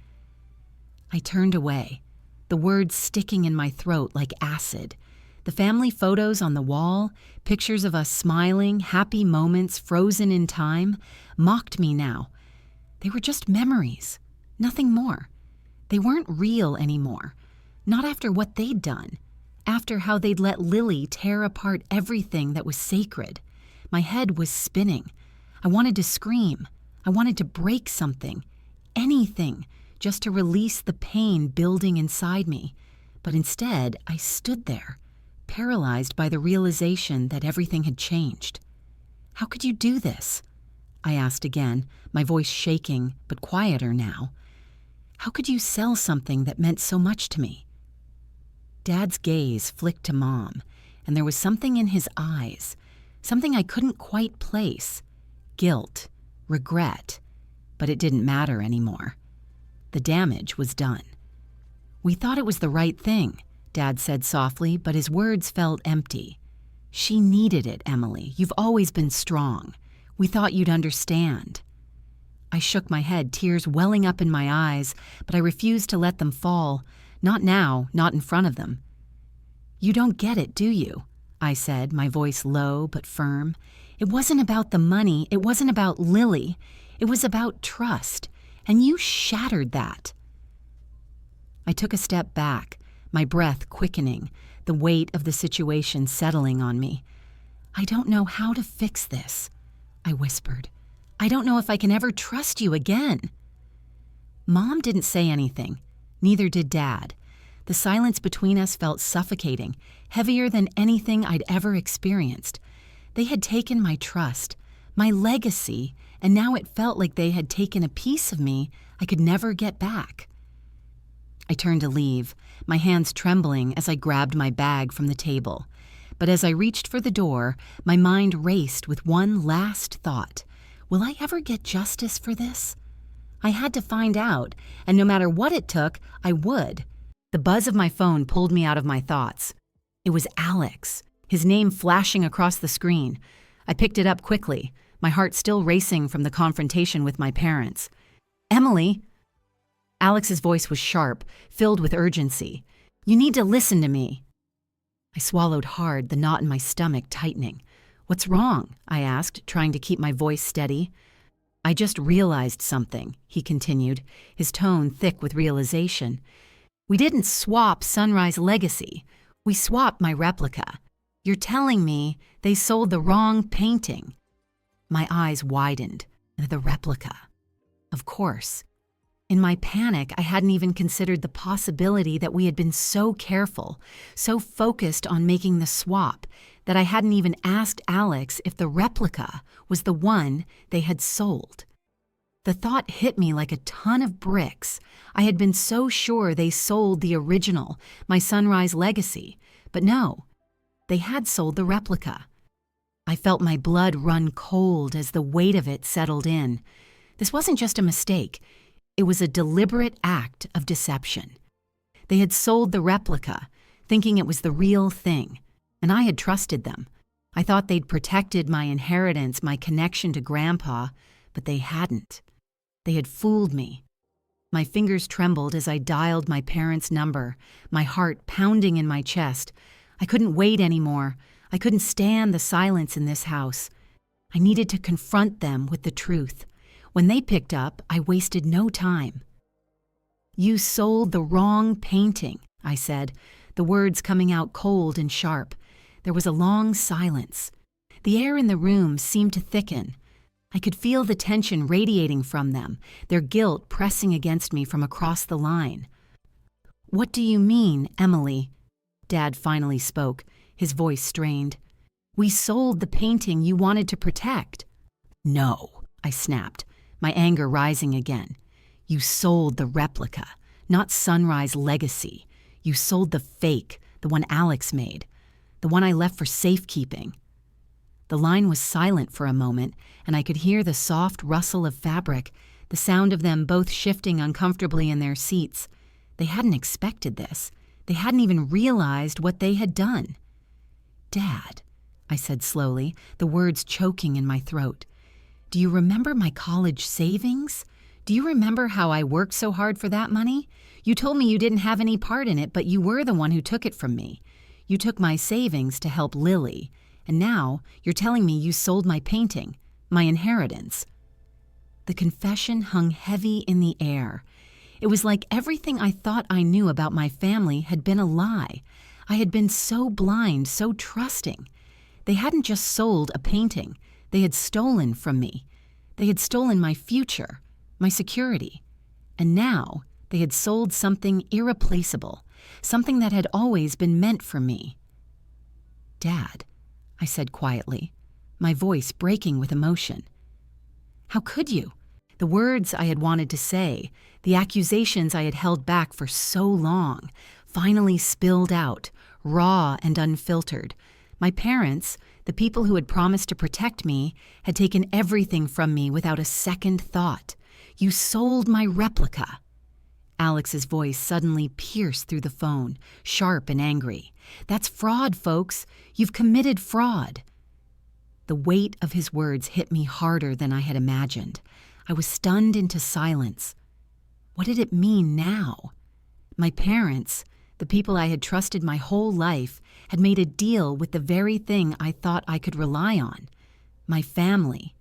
I turned away, the words sticking in my throat like acid. The family photos on the wall, pictures of us smiling, happy moments frozen in time, mocked me now. They were just memories, nothing more. They weren't real anymore, not after what they'd done, after how they'd let Lily tear apart everything that was sacred. My head was spinning. I wanted to scream. I wanted to break something, anything, just to release the pain building inside me. But instead, I stood there, paralyzed by the realization that everything had changed. "How could you do this?" I asked again, my voice shaking, but quieter now. "How could you sell something that meant so much to me?" Dad's gaze flicked to Mom, and there was something in his eyes, something I couldn't quite place. Guilt, regret, but it didn't matter anymore. The damage was done. "We thought it was the right thing," Dad said softly, but his words felt empty. "She needed it, Emily. You've always been strong. We thought you'd understand." I shook my head, tears welling up in my eyes, but I refused to let them fall. Not now, not in front of them. "You don't get it, do you?" I said, my voice low but firm. "It wasn't about the money. It wasn't about Lily. It was about trust, and you shattered that." I took a step back, my breath quickening, the weight of the situation settling on me. "I don't know how to fix this," I whispered. "I don't know if I can ever trust you again." Mom didn't say anything. Neither did Dad. The silence between us felt suffocating, heavier than anything I'd ever experienced. They had taken my trust, my legacy, and now it felt like they had taken a piece of me I could never get back. I turned to leave, my hands trembling as I grabbed my bag from the table. But as I reached for the door, my mind raced with one last thought. Will I ever get justice for this? I had to find out, and no matter what it took, I would. The buzz of my phone pulled me out of my thoughts. It was Alex, his name flashing across the screen. I picked it up quickly, my heart still racing from the confrontation with my parents. "Emily!" Alex's voice was sharp, filled with urgency. "You need to listen to me." I swallowed hard, the knot in my stomach tightening. "What's wrong?" I asked, trying to keep my voice steady. "I just realized something," he continued, his tone thick with realization. "We didn't swap Sunrise Legacy. We swapped my replica. You're telling me they sold the wrong painting." My eyes widened. The replica. Of course. In my panic, I hadn't even considered the possibility that we had been so careful, so focused on making the swap, that I hadn't even asked Alex if the replica was the one they had sold. The thought hit me like a ton of bricks. I had been so sure they sold the original, my Sunrise Legacy, but no, they had sold the replica. I felt my blood run cold as the weight of it settled in. This wasn't just a mistake. It was a deliberate act of deception. They had sold the replica, thinking it was the real thing, and I had trusted them. I thought they'd protected my inheritance, my connection to Grandpa, but they hadn't. They had fooled me. My fingers trembled as I dialed my parents' number, my heart pounding in my chest. I couldn't wait anymore. I couldn't stand the silence in this house. I needed to confront them with the truth. When they picked up, I wasted no time. "You sold the wrong painting," I said, the words coming out cold and sharp. There was a long silence. The air in the room seemed to thicken. I could feel the tension radiating from them, their guilt pressing against me from across the line. "What do you mean, Emily?" Dad finally spoke, his voice strained. "We sold the painting you wanted to protect." "No," I snapped, my anger rising again. "You sold the replica, not Sunrise Legacy. You sold the fake, the one Alex made, the one I left for safekeeping." The line was silent for a moment, and I could hear the soft rustle of fabric, the sound of them both shifting uncomfortably in their seats. They hadn't expected this. They hadn't even realized what they had done. "Dad," I said slowly, the words choking in my throat, "do you remember my college savings? Do you remember how I worked so hard for that money? You told me you didn't have any part in it, but you were the one who took it from me. You took my savings to help Lily, and now you're telling me you sold my painting, my inheritance." The confession hung heavy in the air. It was like everything I thought I knew about my family had been a lie. I had been so blind, so trusting. They hadn't just sold a painting. They had stolen from me. They had stolen my future, my security. And now they had sold something irreplaceable, something that had always been meant for me. "Dad," I said quietly, my voice breaking with emotion. "How could you?" The words I had wanted to say, the accusations I had held back for so long, finally spilled out, raw and unfiltered. My parents, the people who had promised to protect me, had taken everything from me without a second thought. "You sold my replica." Alex's voice suddenly pierced through the phone, sharp and angry. "That's fraud, folks. You've committed fraud." The weight of his words hit me harder than I had imagined. I was stunned into silence. What did it mean now? My parents, the people I had trusted my whole life, had made a deal with the very thing I thought I could rely on, my family.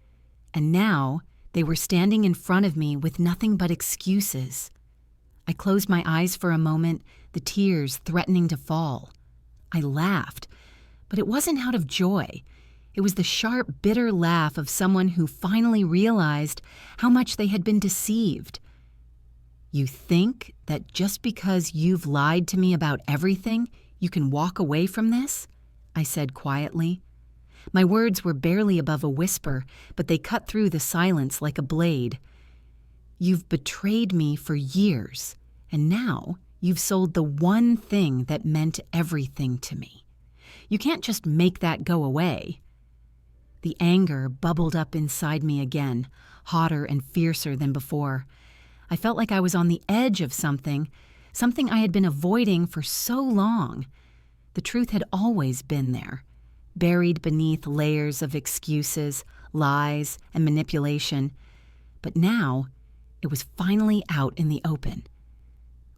And now they were standing in front of me with nothing but excuses. I closed my eyes for a moment, the tears threatening to fall. I laughed, but it wasn't out of joy. It was the sharp, bitter laugh of someone who finally realized how much they had been deceived. "You think that just because you've lied to me about everything, you can walk away from this?" I said quietly. My words were barely above a whisper, but they cut through the silence like a blade. "You've betrayed me for years, and now you've sold the one thing that meant everything to me. You can't just make that go away." The anger bubbled up inside me again, hotter and fiercer than before. I felt like I was on the edge of something I had been avoiding for so long. The truth had always been there, buried beneath layers of excuses, lies, and manipulation. But now, it was finally out in the open.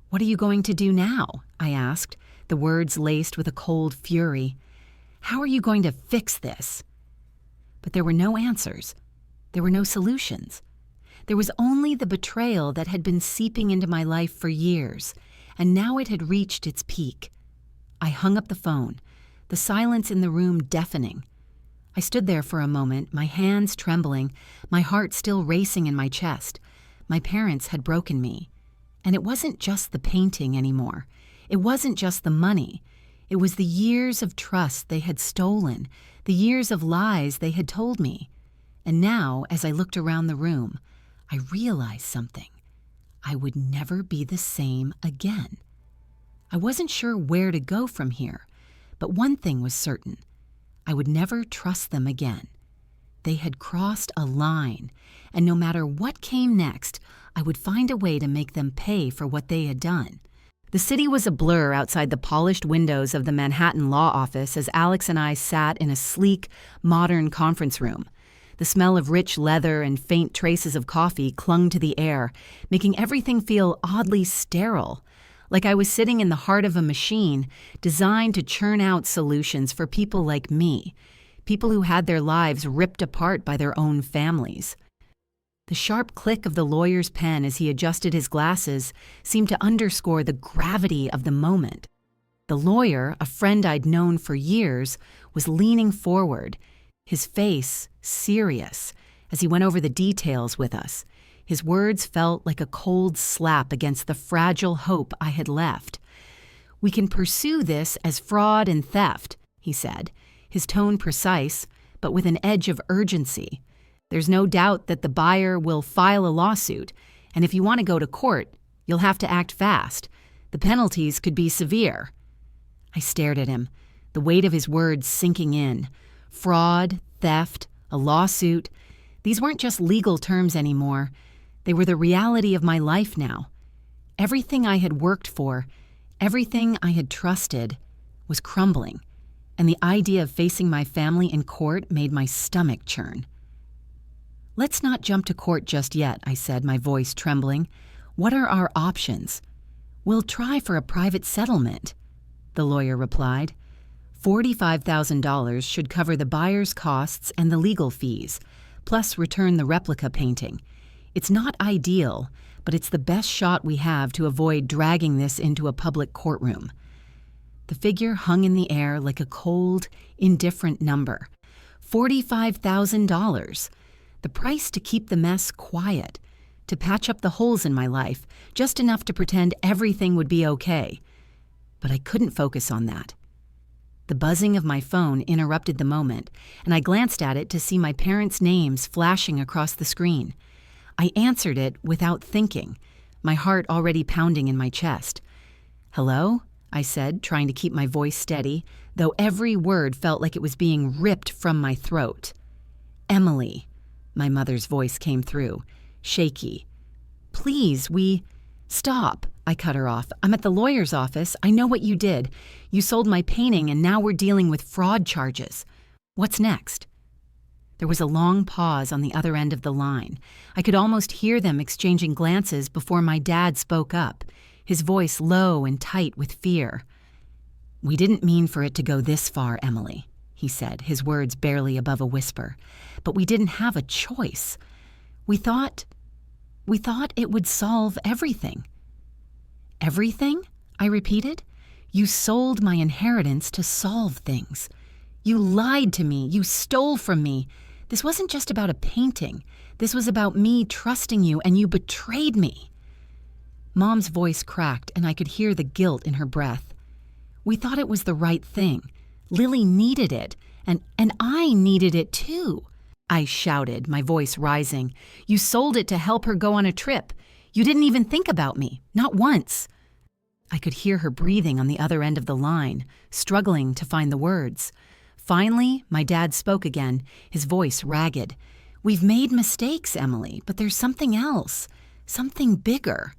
"What are you going to do now?" I asked, the words laced with a cold fury. "How are you going to fix this?" But there were no answers. There were no solutions. There was only the betrayal that had been seeping into my life for years, and now it had reached its peak. I hung up the phone, the silence in the room deafening. I stood there for a moment, my hands trembling, my heart still racing in my chest. My parents had broken me. And it wasn't just the painting anymore. It wasn't just the money. It was the years of trust they had stolen, the years of lies they had told me. And now, as I looked around the room, I realized something. I would never be the same again. I wasn't sure where to go from here, but one thing was certain. I would never trust them again. They had crossed a line, and no matter what came next, I would find a way to make them pay for what they had done. The city was a blur outside the polished windows of the Manhattan law office as Alex and I sat in a sleek, modern conference room. The smell of rich leather and faint traces of coffee clung to the air, making everything feel oddly sterile, like I was sitting in the heart of a machine designed to churn out solutions for people like me, people who had their lives ripped apart by their own families. The sharp click of the lawyer's pen as he adjusted his glasses seemed to underscore the gravity of the moment. The lawyer, a friend I'd known for years, was leaning forward, his face serious, as he went over the details with us. His words felt like a cold slap against the fragile hope I had left. "We can pursue this as fraud and theft," he said, his tone precise, but with an edge of urgency. "There's no doubt that the buyer will file a lawsuit, and if you want to go to court, you'll have to act fast. The penalties could be severe." I stared at him, the weight of his words sinking in. Fraud, theft, a lawsuit. These weren't just legal terms anymore. They were the reality of my life now. Everything I had worked for, everything I had trusted, was crumbling, and the idea of facing my family in court made my stomach churn. "Let's not jump to court just yet," I said, my voice trembling. "What are our options?" "We'll try for a private settlement," the lawyer replied. $45,000 should cover the buyer's costs and the legal fees, plus return the replica painting. It's not ideal, but it's the best shot we have to avoid dragging this into a public courtroom. The figure hung in the air like a cold, indifferent number. $45,000. The price to keep the mess quiet, to patch up the holes in my life, just enough to pretend everything would be okay. But I couldn't focus on that. The buzzing of my phone interrupted the moment, and I glanced at it to see my parents' names flashing across the screen. I answered it without thinking, my heart already pounding in my chest. "Hello?" I said, trying to keep my voice steady, though every word felt like it was being ripped from my throat. "Emily," my mother's voice came through, shaky. "Please, Stop," I cut her off. "I'm at the lawyer's office. I know what you did. You sold my painting, and now we're dealing with fraud charges. What's next?" There was a long pause on the other end of the line. I could almost hear them exchanging glances before my dad spoke up, his voice low and tight with fear. "We didn't mean for it to go this far, Emily," he said, his words barely above a whisper. "But we didn't have a choice. We thought it would solve everything." "Everything?" I repeated. "You sold my inheritance to solve things. You lied to me. You stole from me. This wasn't just about a painting. This was about me trusting you, and you betrayed me." Mom's voice cracked, and I could hear the guilt in her breath. "We thought it was the right thing. Lily needed it, and I needed it too," I shouted, my voice rising. "You sold it to help her go on a trip. You didn't even think about me, not once." I could hear her breathing on the other end of the line, struggling to find the words. Finally, my dad spoke again, his voice ragged. "We've made mistakes, Emily, but there's something else, something bigger."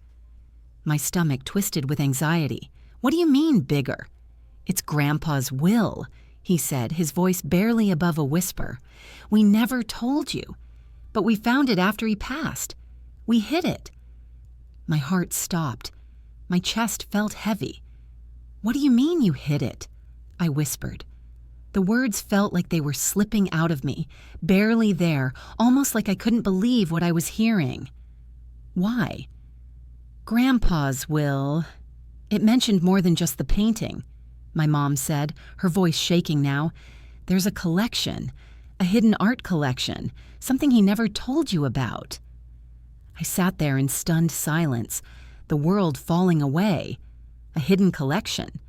My stomach twisted with anxiety. "What do you mean, bigger?" "It's Grandpa's will," he said, his voice barely above a whisper. "We never told you, but we found it after he passed. We hid it." My heart stopped. My chest felt heavy. "What do you mean you hid it?" I whispered. The words felt like they were slipping out of me, barely there, almost like I couldn't believe what I was hearing. Why? Grandpa's will. It mentioned more than just the painting, my mom said, her voice shaking now. There's a collection, a hidden art collection, something he never told you about. I sat there in stunned silence, the world falling away. A hidden collection.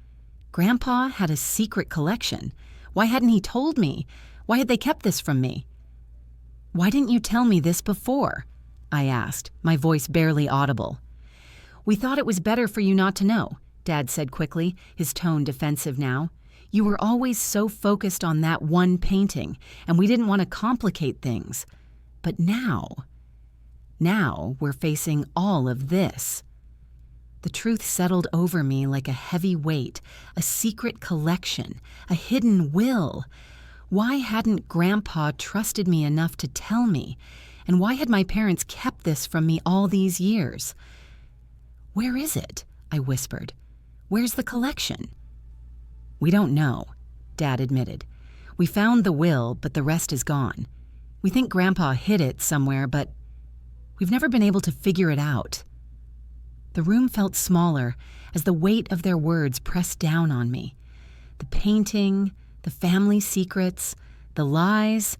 Grandpa had a secret collection. Why hadn't he told me? Why had they kept this from me? Why didn't you tell me this before? I asked, my voice barely audible. We thought it was better for you not to know, Dad said quickly, his tone defensive now. You were always so focused on that one painting, and we didn't want to complicate things. But now we're facing all of this. The truth settled over me like a heavy weight, a secret collection, a hidden will. Why hadn't Grandpa trusted me enough to tell me? And why had my parents kept this from me all these years? Where is it? I whispered. Where's the collection? We don't know, Dad admitted. We found the will, but the rest is gone. We think Grandpa hid it somewhere, but we've never been able to figure it out. The room felt smaller as the weight of their words pressed down on me. The painting, the family secrets, the lies.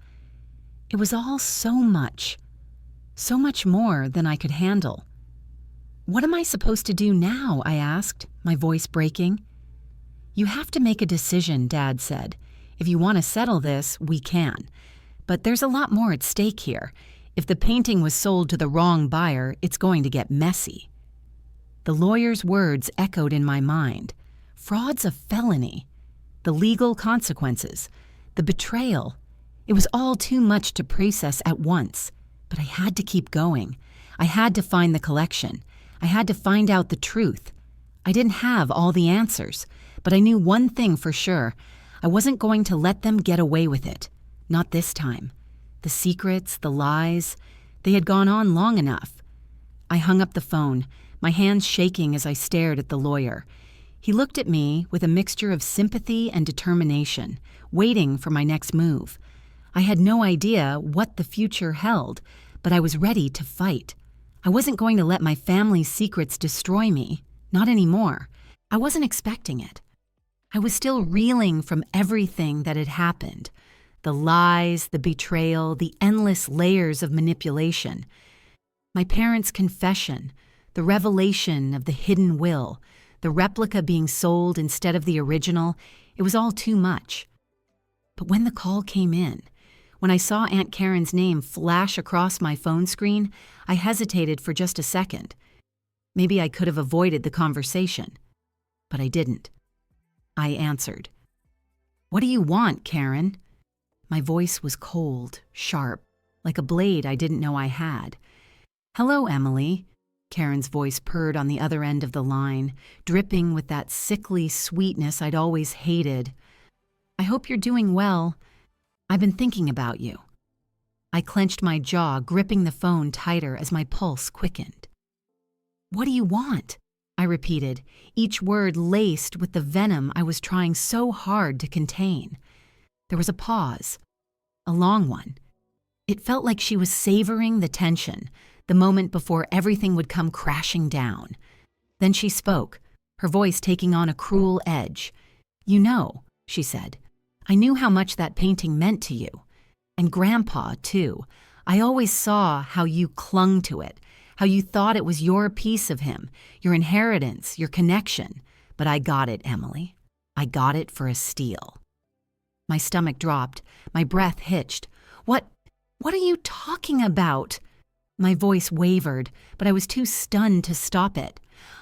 It was all so much more than I could handle. What am I supposed to do now? I asked, my voice breaking. You have to make a decision, Dad said. If you want to settle this, we can. But there's a lot more at stake here. If the painting was sold to the wrong buyer, it's going to get messy. The lawyer's words echoed in my mind. Fraud's a felony. The legal consequences. The betrayal. It was all too much to process at once. But I had to keep going. I had to find the collection. I had to find out the truth. I didn't have all the answers, but I knew one thing for sure. I wasn't going to let them get away with it. Not this time. The secrets, the lies, they had gone on long enough. I hung up the phone, my hands shaking as I stared at the lawyer. He looked at me with a mixture of sympathy and determination, waiting for my next move. I had no idea what the future held, but I was ready to fight. I wasn't going to let my family's secrets destroy me. Not anymore. I wasn't expecting it. I was still reeling from everything that had happened. The lies, the betrayal, the endless layers of manipulation. My parents' confession, the revelation of the hidden will, the replica being sold instead of the original, it was all too much. But when the call came in, when I saw Aunt Karen's name flash across my phone screen, I hesitated for just a second. Maybe I could have avoided the conversation, but I didn't. I answered. What do you want, Karen? My voice was cold, sharp, like a blade I didn't know I had. Hello, Emily. Karen's voice purred on the other end of the line, dripping with that sickly sweetness I'd always hated. I hope you're doing well. I've been thinking about you. I clenched my jaw, gripping the phone tighter as my pulse quickened. What do you want? I repeated, each word laced with the venom I was trying so hard to contain. There was a pause, a long one. It felt like she was savoring the tension, the moment before everything would come crashing down. Then she spoke, her voice taking on a cruel edge. You know, she said, I knew how much that painting meant to you. And Grandpa, too. I always saw how you clung to it, how you thought it was your piece of him, your inheritance, your connection. But I got it, Emily. I got it for a steal. My stomach dropped, my breath hitched. What are you talking about? My voice wavered, but I was too stunned to stop it.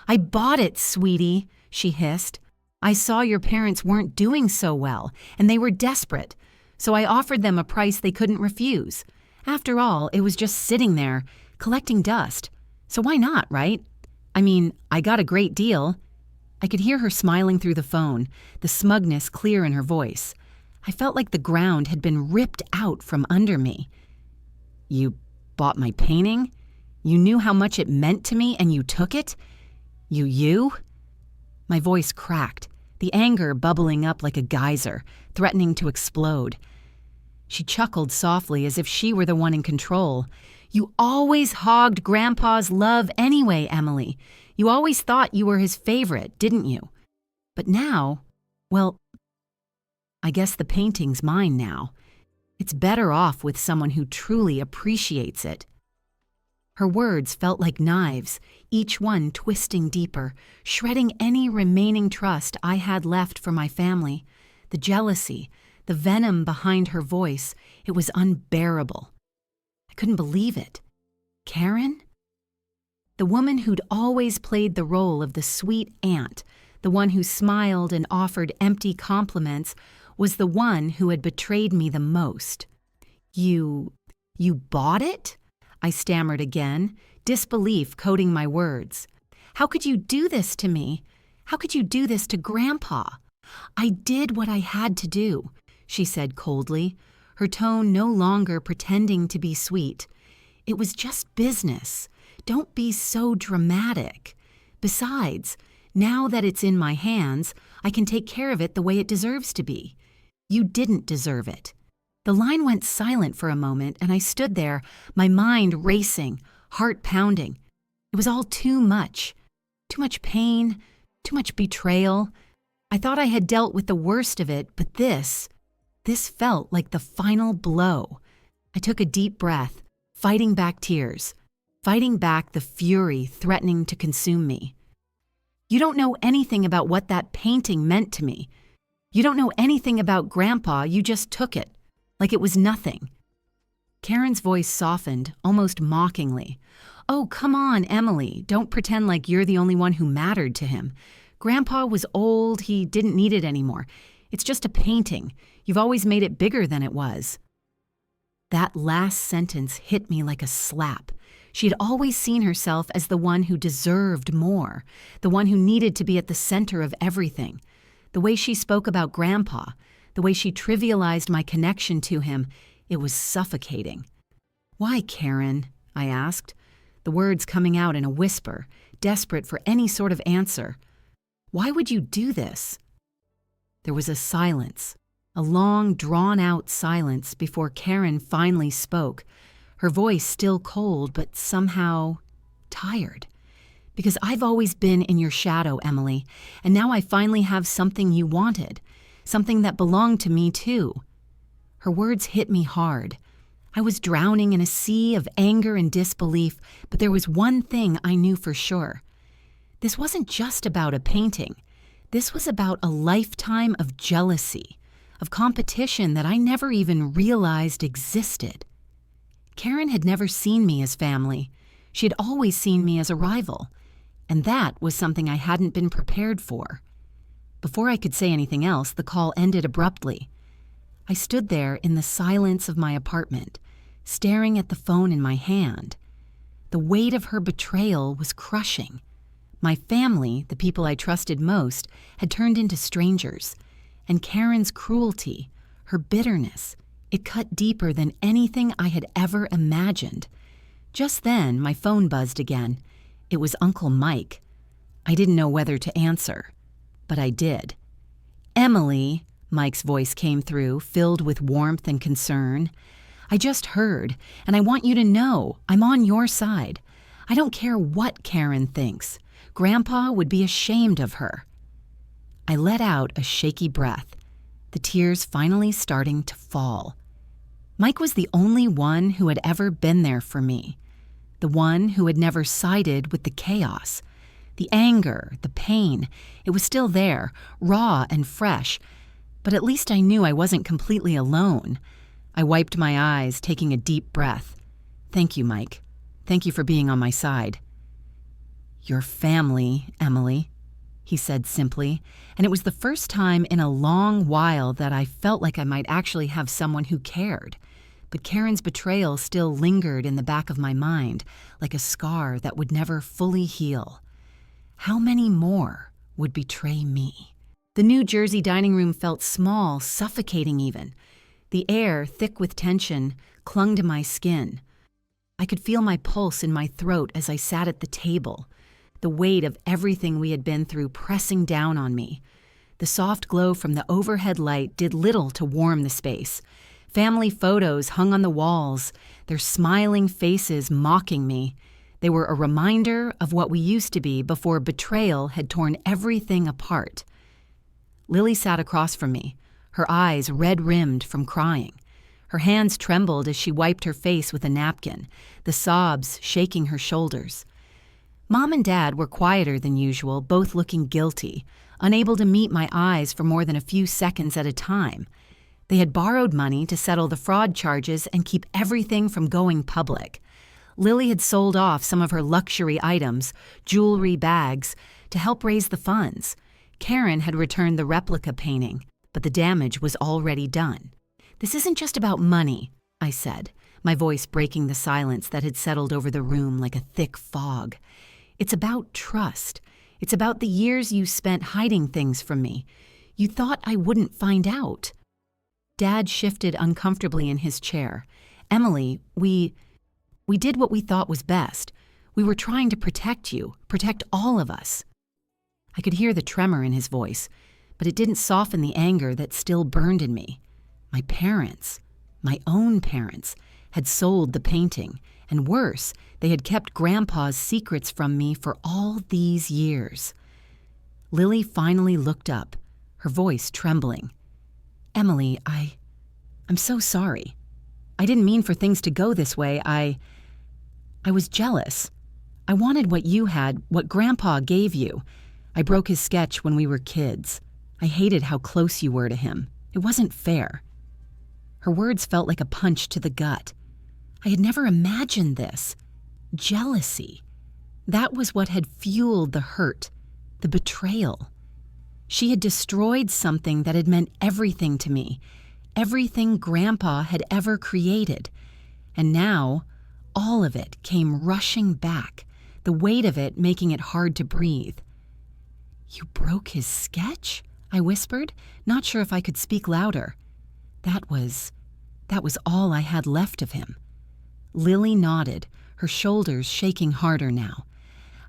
I bought it, sweetie, she hissed. I saw your parents weren't doing so well, and they were desperate, so I offered them a price they couldn't refuse. After all, it was just sitting there, collecting dust. So why not, right? I mean, I got a great deal. I could hear her smiling through the phone, the smugness clear in her voice. I felt like the ground had been ripped out from under me. You bought my painting? You knew how much it meant to me and you took it? You? My voice cracked. the anger bubbling up like a geyser, threatening to explode. She chuckled softly as if she were the one in control. "You always hogged Grandpa's love anyway, Emily. You always thought you were his favorite, didn't you? But now, well, I guess the painting's mine now. It's better off with someone who truly appreciates it." Her words felt like knives, each one twisting deeper, shredding any remaining trust I had left for my family. The jealousy, the venom behind her voice, it was unbearable. I couldn't believe it. Karen? The woman who'd always played the role of the sweet aunt, the one who smiled and offered empty compliments, was the one who had betrayed me the most. You bought it?" I stammered again, disbelief coating my words. "How could you do this to me? How could you do this to Grandpa?" "I did what I had to do," she said coldly, her tone no longer pretending to be sweet. "It was just business. Don't be so dramatic. Besides, now that it's in my hands, I can take care of it the way it deserves to be. You didn't deserve it." The line went silent for a moment, and I stood there, my mind racing, heart pounding. It was all too much. Too much pain, too much betrayal. I thought I had dealt with the worst of it, but this felt like the final blow. I took a deep breath, fighting back tears, fighting back the fury threatening to consume me. "You don't know anything about what that painting meant to me. You don't know anything about Grandpa, you just took it. Like it was nothing." Karen's voice softened, almost mockingly. "Oh, come on, Emily. Don't pretend like you're the only one who mattered to him. Grandpa was old, he didn't need it anymore. It's just a painting. You've always made it bigger than it was." That last sentence hit me like a slap. She had always seen herself as the one who deserved more, the one who needed to be at the center of everything. The way she spoke about Grandpa, the way she trivialized my connection to him, it was suffocating. "Why, Karen?" I asked, the words coming out in a whisper, desperate for any sort of answer. "Why would you do this?" There was a silence, a long, drawn-out silence before Karen finally spoke, her voice still cold but somehow tired. "Because I've always been in your shadow, Emily, and now I finally have something you wanted. Something that belonged to me, too." Her words hit me hard. I was drowning in a sea of anger and disbelief, but there was one thing I knew for sure. This wasn't just about a painting. This was about a lifetime of jealousy, of competition that I never even realized existed. Karen had never seen me as family. She had always seen me as a rival, and that was something I hadn't been prepared for. Before I could say anything else, the call ended abruptly. I stood there in the silence of my apartment, staring at the phone in my hand. The weight of her betrayal was crushing. My family, the people I trusted most, had turned into strangers, and Karen's cruelty, her bitterness, it cut deeper than anything I had ever imagined. Just then, my phone buzzed again. It was Uncle Mike. I didn't know whether to answer, but I did. "Emily," Mike's voice came through, filled with warmth and concern. "I just heard, and I want you to know I'm on your side. I don't care what Karen thinks. Grandpa would be ashamed of her." I let out a shaky breath, the tears finally starting to fall. Mike was the only one who had ever been there for me, the one who had never sided with the chaos. The anger, the pain, it was still there, raw and fresh, but at least I knew I wasn't completely alone. I wiped my eyes, taking a deep breath. "Thank you, Mike. Thank you for being on my side." "Your family, Emily," he said simply, and it was the first time in a long while that I felt like I might actually have someone who cared. But Karen's betrayal still lingered in the back of my mind, like a scar that would never fully heal. How many more would betray me? The New Jersey dining room felt small, suffocating even. The air, thick with tension, clung to my skin. I could feel my pulse in my throat as I sat at the table, the weight of everything we had been through pressing down on me. The soft glow from the overhead light did little to warm the space. Family photos hung on the walls, their smiling faces mocking me. They were a reminder of what we used to be before betrayal had torn everything apart. Lily sat across from me, her eyes red-rimmed from crying. Her hands trembled as she wiped her face with a napkin, the sobs shaking her shoulders. Mom and Dad were quieter than usual, both looking guilty, unable to meet my eyes for more than a few seconds at a time. They had borrowed money to settle the fraud charges and keep everything from going public. Lily had sold off some of her luxury items, jewelry, bags, to help raise the funds. Karen had returned the replica painting, but the damage was already done. "This isn't just about money," I said, my voice breaking the silence that had settled over the room like a thick fog. "It's about trust. It's about the years you spent hiding things from me. You thought I wouldn't find out." Dad shifted uncomfortably in his chair. "Emily, we did what we thought was best. We were trying to protect you, protect all of us." I could hear the tremor in his voice, but it didn't soften the anger that still burned in me. My parents, my own parents, had sold the painting, and worse, they had kept Grandpa's secrets from me for all these years. Lily finally looked up, her voice trembling. "Emily, I'm so sorry. I didn't mean for things to go this way. I was jealous. I wanted what you had, what Grandpa gave you. I broke his sketch when we were kids. I hated how close you were to him. It wasn't fair." Her words felt like a punch to the gut. I had never imagined this. Jealousy. That was what had fueled the hurt, the betrayal. She had destroyed something that had meant everything to me, everything Grandpa had ever created. And now, all of it came rushing back, the weight of it making it hard to breathe. "You broke his sketch?" I whispered, not sure if I could speak louder. That was all I had left of him. Lily nodded, her shoulders shaking harder now.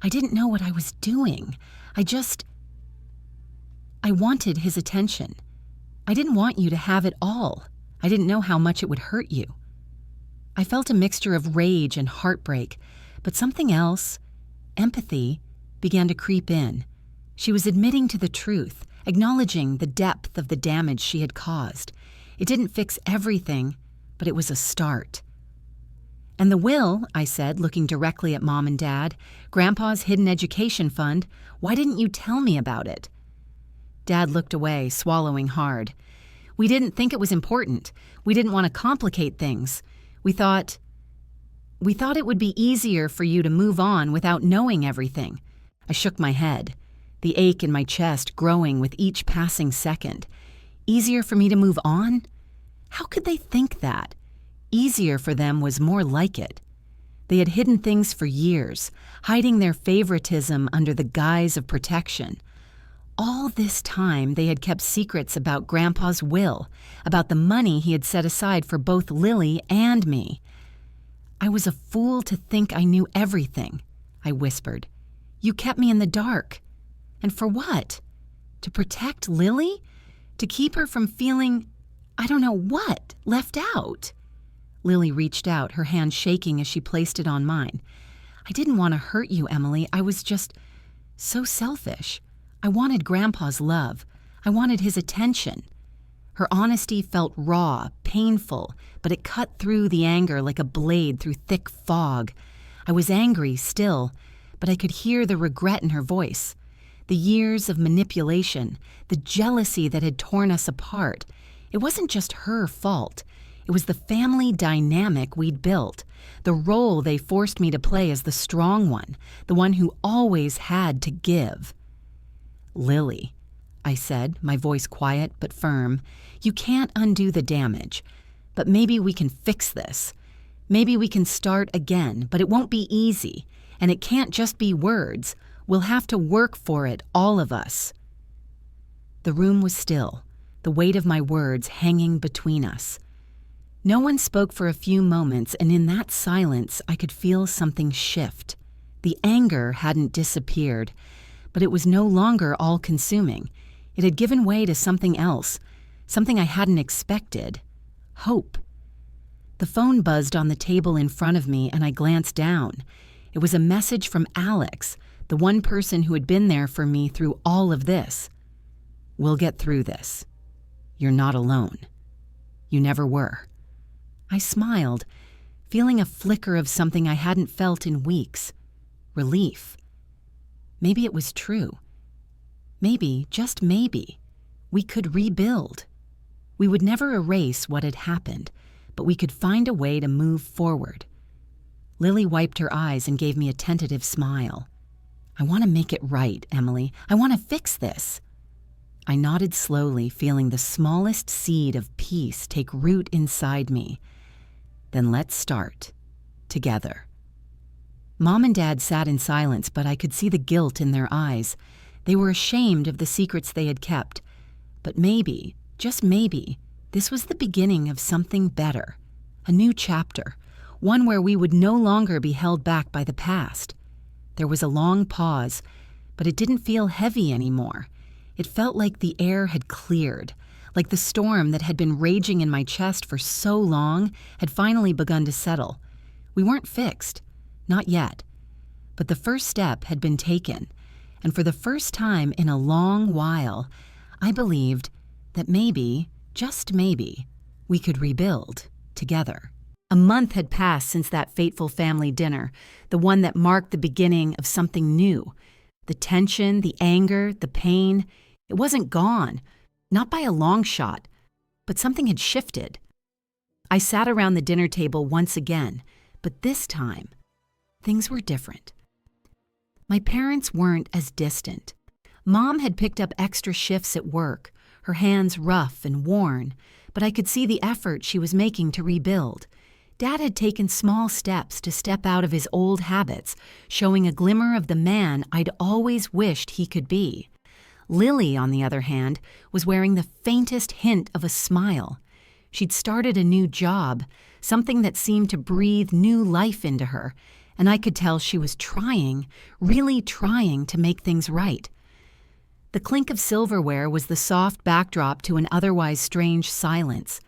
"I didn't know what I was doing. I wanted his attention. I didn't want you to have it all. I didn't know how much it would hurt you." I felt a mixture of rage and heartbreak, but something else, empathy, began to creep in. She was admitting to the truth, acknowledging the depth of the damage she had caused. It didn't fix everything, but it was a start. "And the will," I said, looking directly at Mom and Dad, "Grandpa's hidden education fund, why didn't you tell me about it?" Dad looked away, swallowing hard. "We didn't think it was important. We didn't want to complicate things. We thought it would be easier for you to move on without knowing everything." I shook my head, the ache in my chest growing with each passing second. Easier for me to move on? How could they think that? Easier for them was more like it. They had hidden things for years, hiding their favoritism under the guise of protection. All this time, they had kept secrets about Grandpa's will, about the money he had set aside for both Lily and me. "I was a fool to think I knew everything," I whispered. "You kept me in the dark. And for what? To protect Lily? To keep her from feeling, I don't know what, left out?" Lily reached out, her hand shaking as she placed it on mine. "I didn't want to hurt you, Emily. I was just so selfish. I wanted Grandpa's love. I wanted his attention." Her honesty felt raw, painful, but it cut through the anger like a blade through thick fog. I was angry still, but I could hear the regret in her voice. The years of manipulation, the jealousy that had torn us apart. It wasn't just her fault. It was the family dynamic we'd built, the role they forced me to play as the strong one, the one who always had to give. "Lily," I said, my voice quiet but firm, "you can't undo the damage, but maybe we can fix this. Maybe we can start again, but it won't be easy, and it can't just be words. We'll have to work for it, all of us." The room was still, the weight of my words hanging between us. No one spoke for a few moments, and in that silence I could feel something shift. The anger hadn't disappeared, but it was no longer all-consuming. It had given way to something else, something I hadn't expected. Hope. The phone buzzed on the table in front of me, and I glanced down. It was a message from Alex, the one person who had been there for me through all of this. "We'll get through this. You're not alone. You never were." I smiled, feeling a flicker of something I hadn't felt in weeks. Relief. Maybe it was true. Maybe, just maybe, we could rebuild. We would never erase what had happened, but we could find a way to move forward. Lily wiped her eyes and gave me a tentative smile. "I want to make it right, Emily. I want to fix this." I nodded slowly, feeling the smallest seed of peace take root inside me. "Then let's start. Together." Mom and Dad sat in silence, but I could see the guilt in their eyes. They were ashamed of the secrets they had kept. But maybe, just maybe, this was the beginning of something better. A new chapter, one where we would no longer be held back by the past. There was a long pause, but it didn't feel heavy anymore. It felt like the air had cleared, like the storm that had been raging in my chest for so long had finally begun to settle. We weren't fixed, not yet. But the first step had been taken, and for the first time in a long while, I believed that maybe, just maybe, we could rebuild together. A month had passed since that fateful family dinner, the one that marked the beginning of something new. The tension, the anger, the pain, it wasn't gone, not by a long shot, but something had shifted. I sat around the dinner table once again, but this time, things were different. My parents weren't as distant. Mom had picked up extra shifts at work, her hands rough and worn, but I could see the effort she was making to rebuild. Dad had taken small steps to step out of his old habits, showing a glimmer of the man I'd always wished he could be. Lily, on the other hand, was wearing the faintest hint of a smile. She'd started a new job, something that seemed to breathe new life into her, and I could tell she was trying, really trying to make things right. The clink of silverware was the soft backdrop to an otherwise strange silence.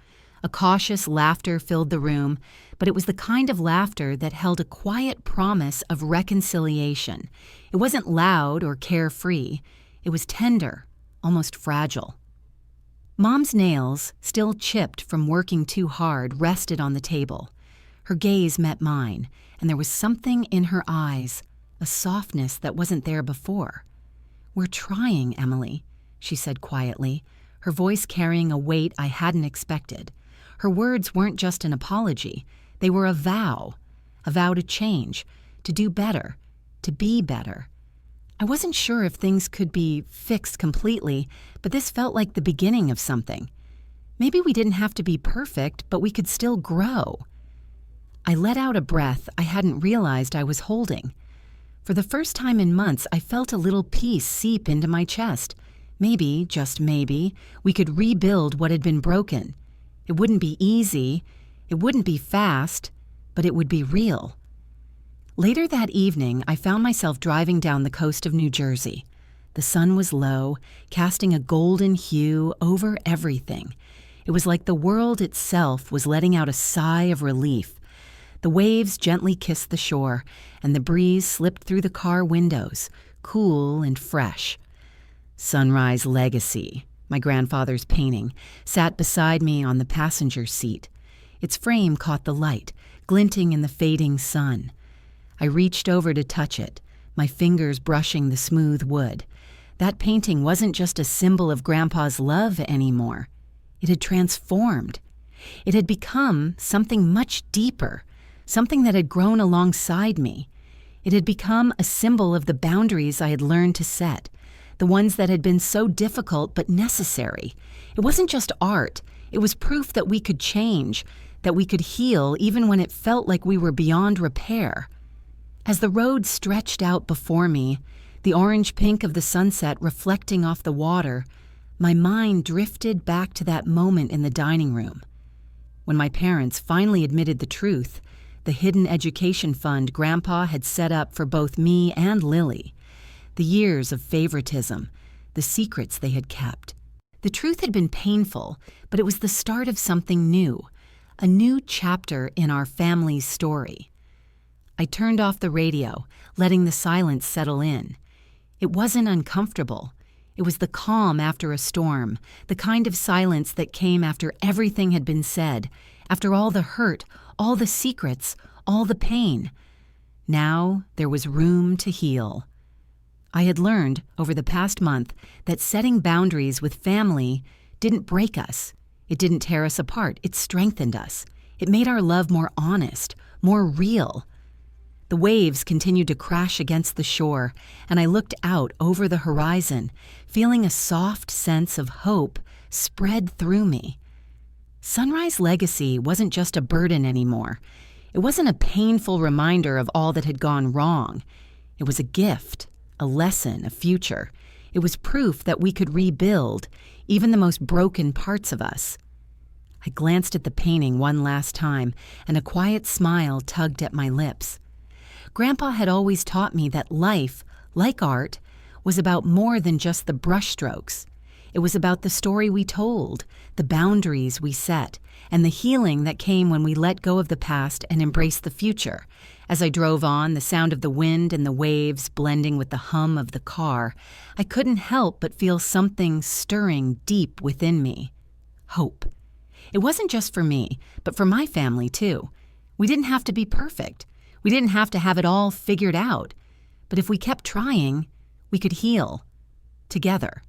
A cautious laughter filled the room, but it was the kind of laughter that held a quiet promise of reconciliation. It wasn't loud or carefree. It was tender, almost fragile. Mom's nails, still chipped from working too hard, rested on the table. Her gaze met mine, and there was something in her eyes, a softness that wasn't there before. "We're trying, Emily," she said quietly, her voice carrying a weight I hadn't expected. Her words weren't just an apology. They were a vow to change, to do better, to be better. I wasn't sure if things could be fixed completely, but this felt like the beginning of something. Maybe we didn't have to be perfect, but we could still grow. I let out a breath I hadn't realized I was holding. For the first time in months, I felt a little peace seep into my chest. Maybe, just maybe, we could rebuild what had been broken. It wouldn't be easy, it wouldn't be fast, but it would be real. Later that evening, I found myself driving down the coast of New Jersey. The sun was low, casting a golden hue over everything. It was like the world itself was letting out a sigh of relief. The waves gently kissed the shore, and the breeze slipped through the car windows, cool and fresh. Sunrise Legacy, my grandfather's painting, sat beside me on the passenger seat. Its frame caught the light, glinting in the fading sun. I reached over to touch it, my fingers brushing the smooth wood. That painting wasn't just a symbol of Grandpa's love anymore. It had transformed. It had become something much deeper, something that had grown alongside me. It had become a symbol of the boundaries I had learned to set, the ones that had been so difficult but necessary. It wasn't just art. It was proof that we could change, that we could heal even when it felt like we were beyond repair. As the road stretched out before me, the orange pink of the sunset reflecting off the water, my mind drifted back to that moment in the dining room. When my parents finally admitted the truth, the hidden education fund Grandpa had set up for both me and Lily. The years of favoritism, the secrets they had kept. The truth had been painful, but it was the start of something new, a new chapter in our family's story. I turned off the radio, letting the silence settle in. It wasn't uncomfortable. It was the calm after a storm, the kind of silence that came after everything had been said, after all the hurt, all the secrets, all the pain. Now there was room to heal. I had learned over the past month that setting boundaries with family didn't break us. It didn't tear us apart. It strengthened us. It made our love more honest, more real. The waves continued to crash against the shore, and I looked out over the horizon, feeling a soft sense of hope spread through me. Sunrise Legacy wasn't just a burden anymore. It wasn't a painful reminder of all that had gone wrong. It was a gift, a lesson, a future. It was proof that we could rebuild even the most broken parts of us. I glanced at the painting one last time, and a quiet smile tugged at my lips. Grandpa had always taught me that life, like art, was about more than just the brushstrokes. It was about the story we told, the boundaries we set, and the healing that came when we let go of the past and embraced the future. As I drove on, the sound of the wind and the waves blending with the hum of the car, I couldn't help but feel something stirring deep within me. Hope. It wasn't just for me, but for my family too. We didn't have to be perfect. We didn't have to have it all figured out. But if we kept trying, we could heal. Together.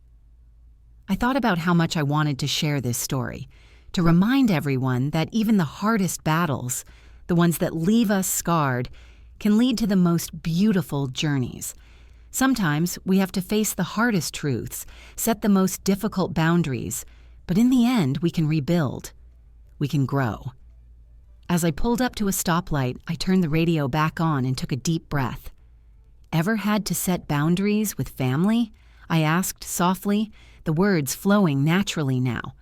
I thought about how much I wanted to share this story, to remind everyone that even the hardest battles, the ones that leave us scarred, can lead to the most beautiful journeys. Sometimes we have to face the hardest truths, set the most difficult boundaries, but in the end we can rebuild. We can grow. As I pulled up to a stoplight, I turned the radio back on and took a deep breath. Ever had to set boundaries with family? I asked softly, the words flowing naturally now.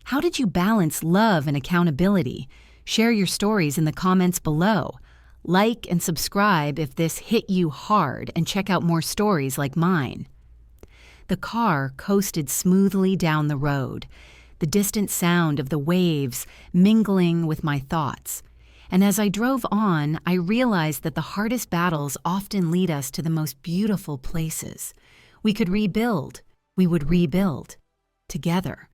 How did you balance love and accountability? Share your stories in the comments below. Like and subscribe if this hit you hard, and check out more stories like mine. The car coasted smoothly down the road, the distant sound of the waves mingling with my thoughts. And as I drove on, I realized that the hardest battles often lead us to the most beautiful places. We could rebuild. We would rebuild. Together.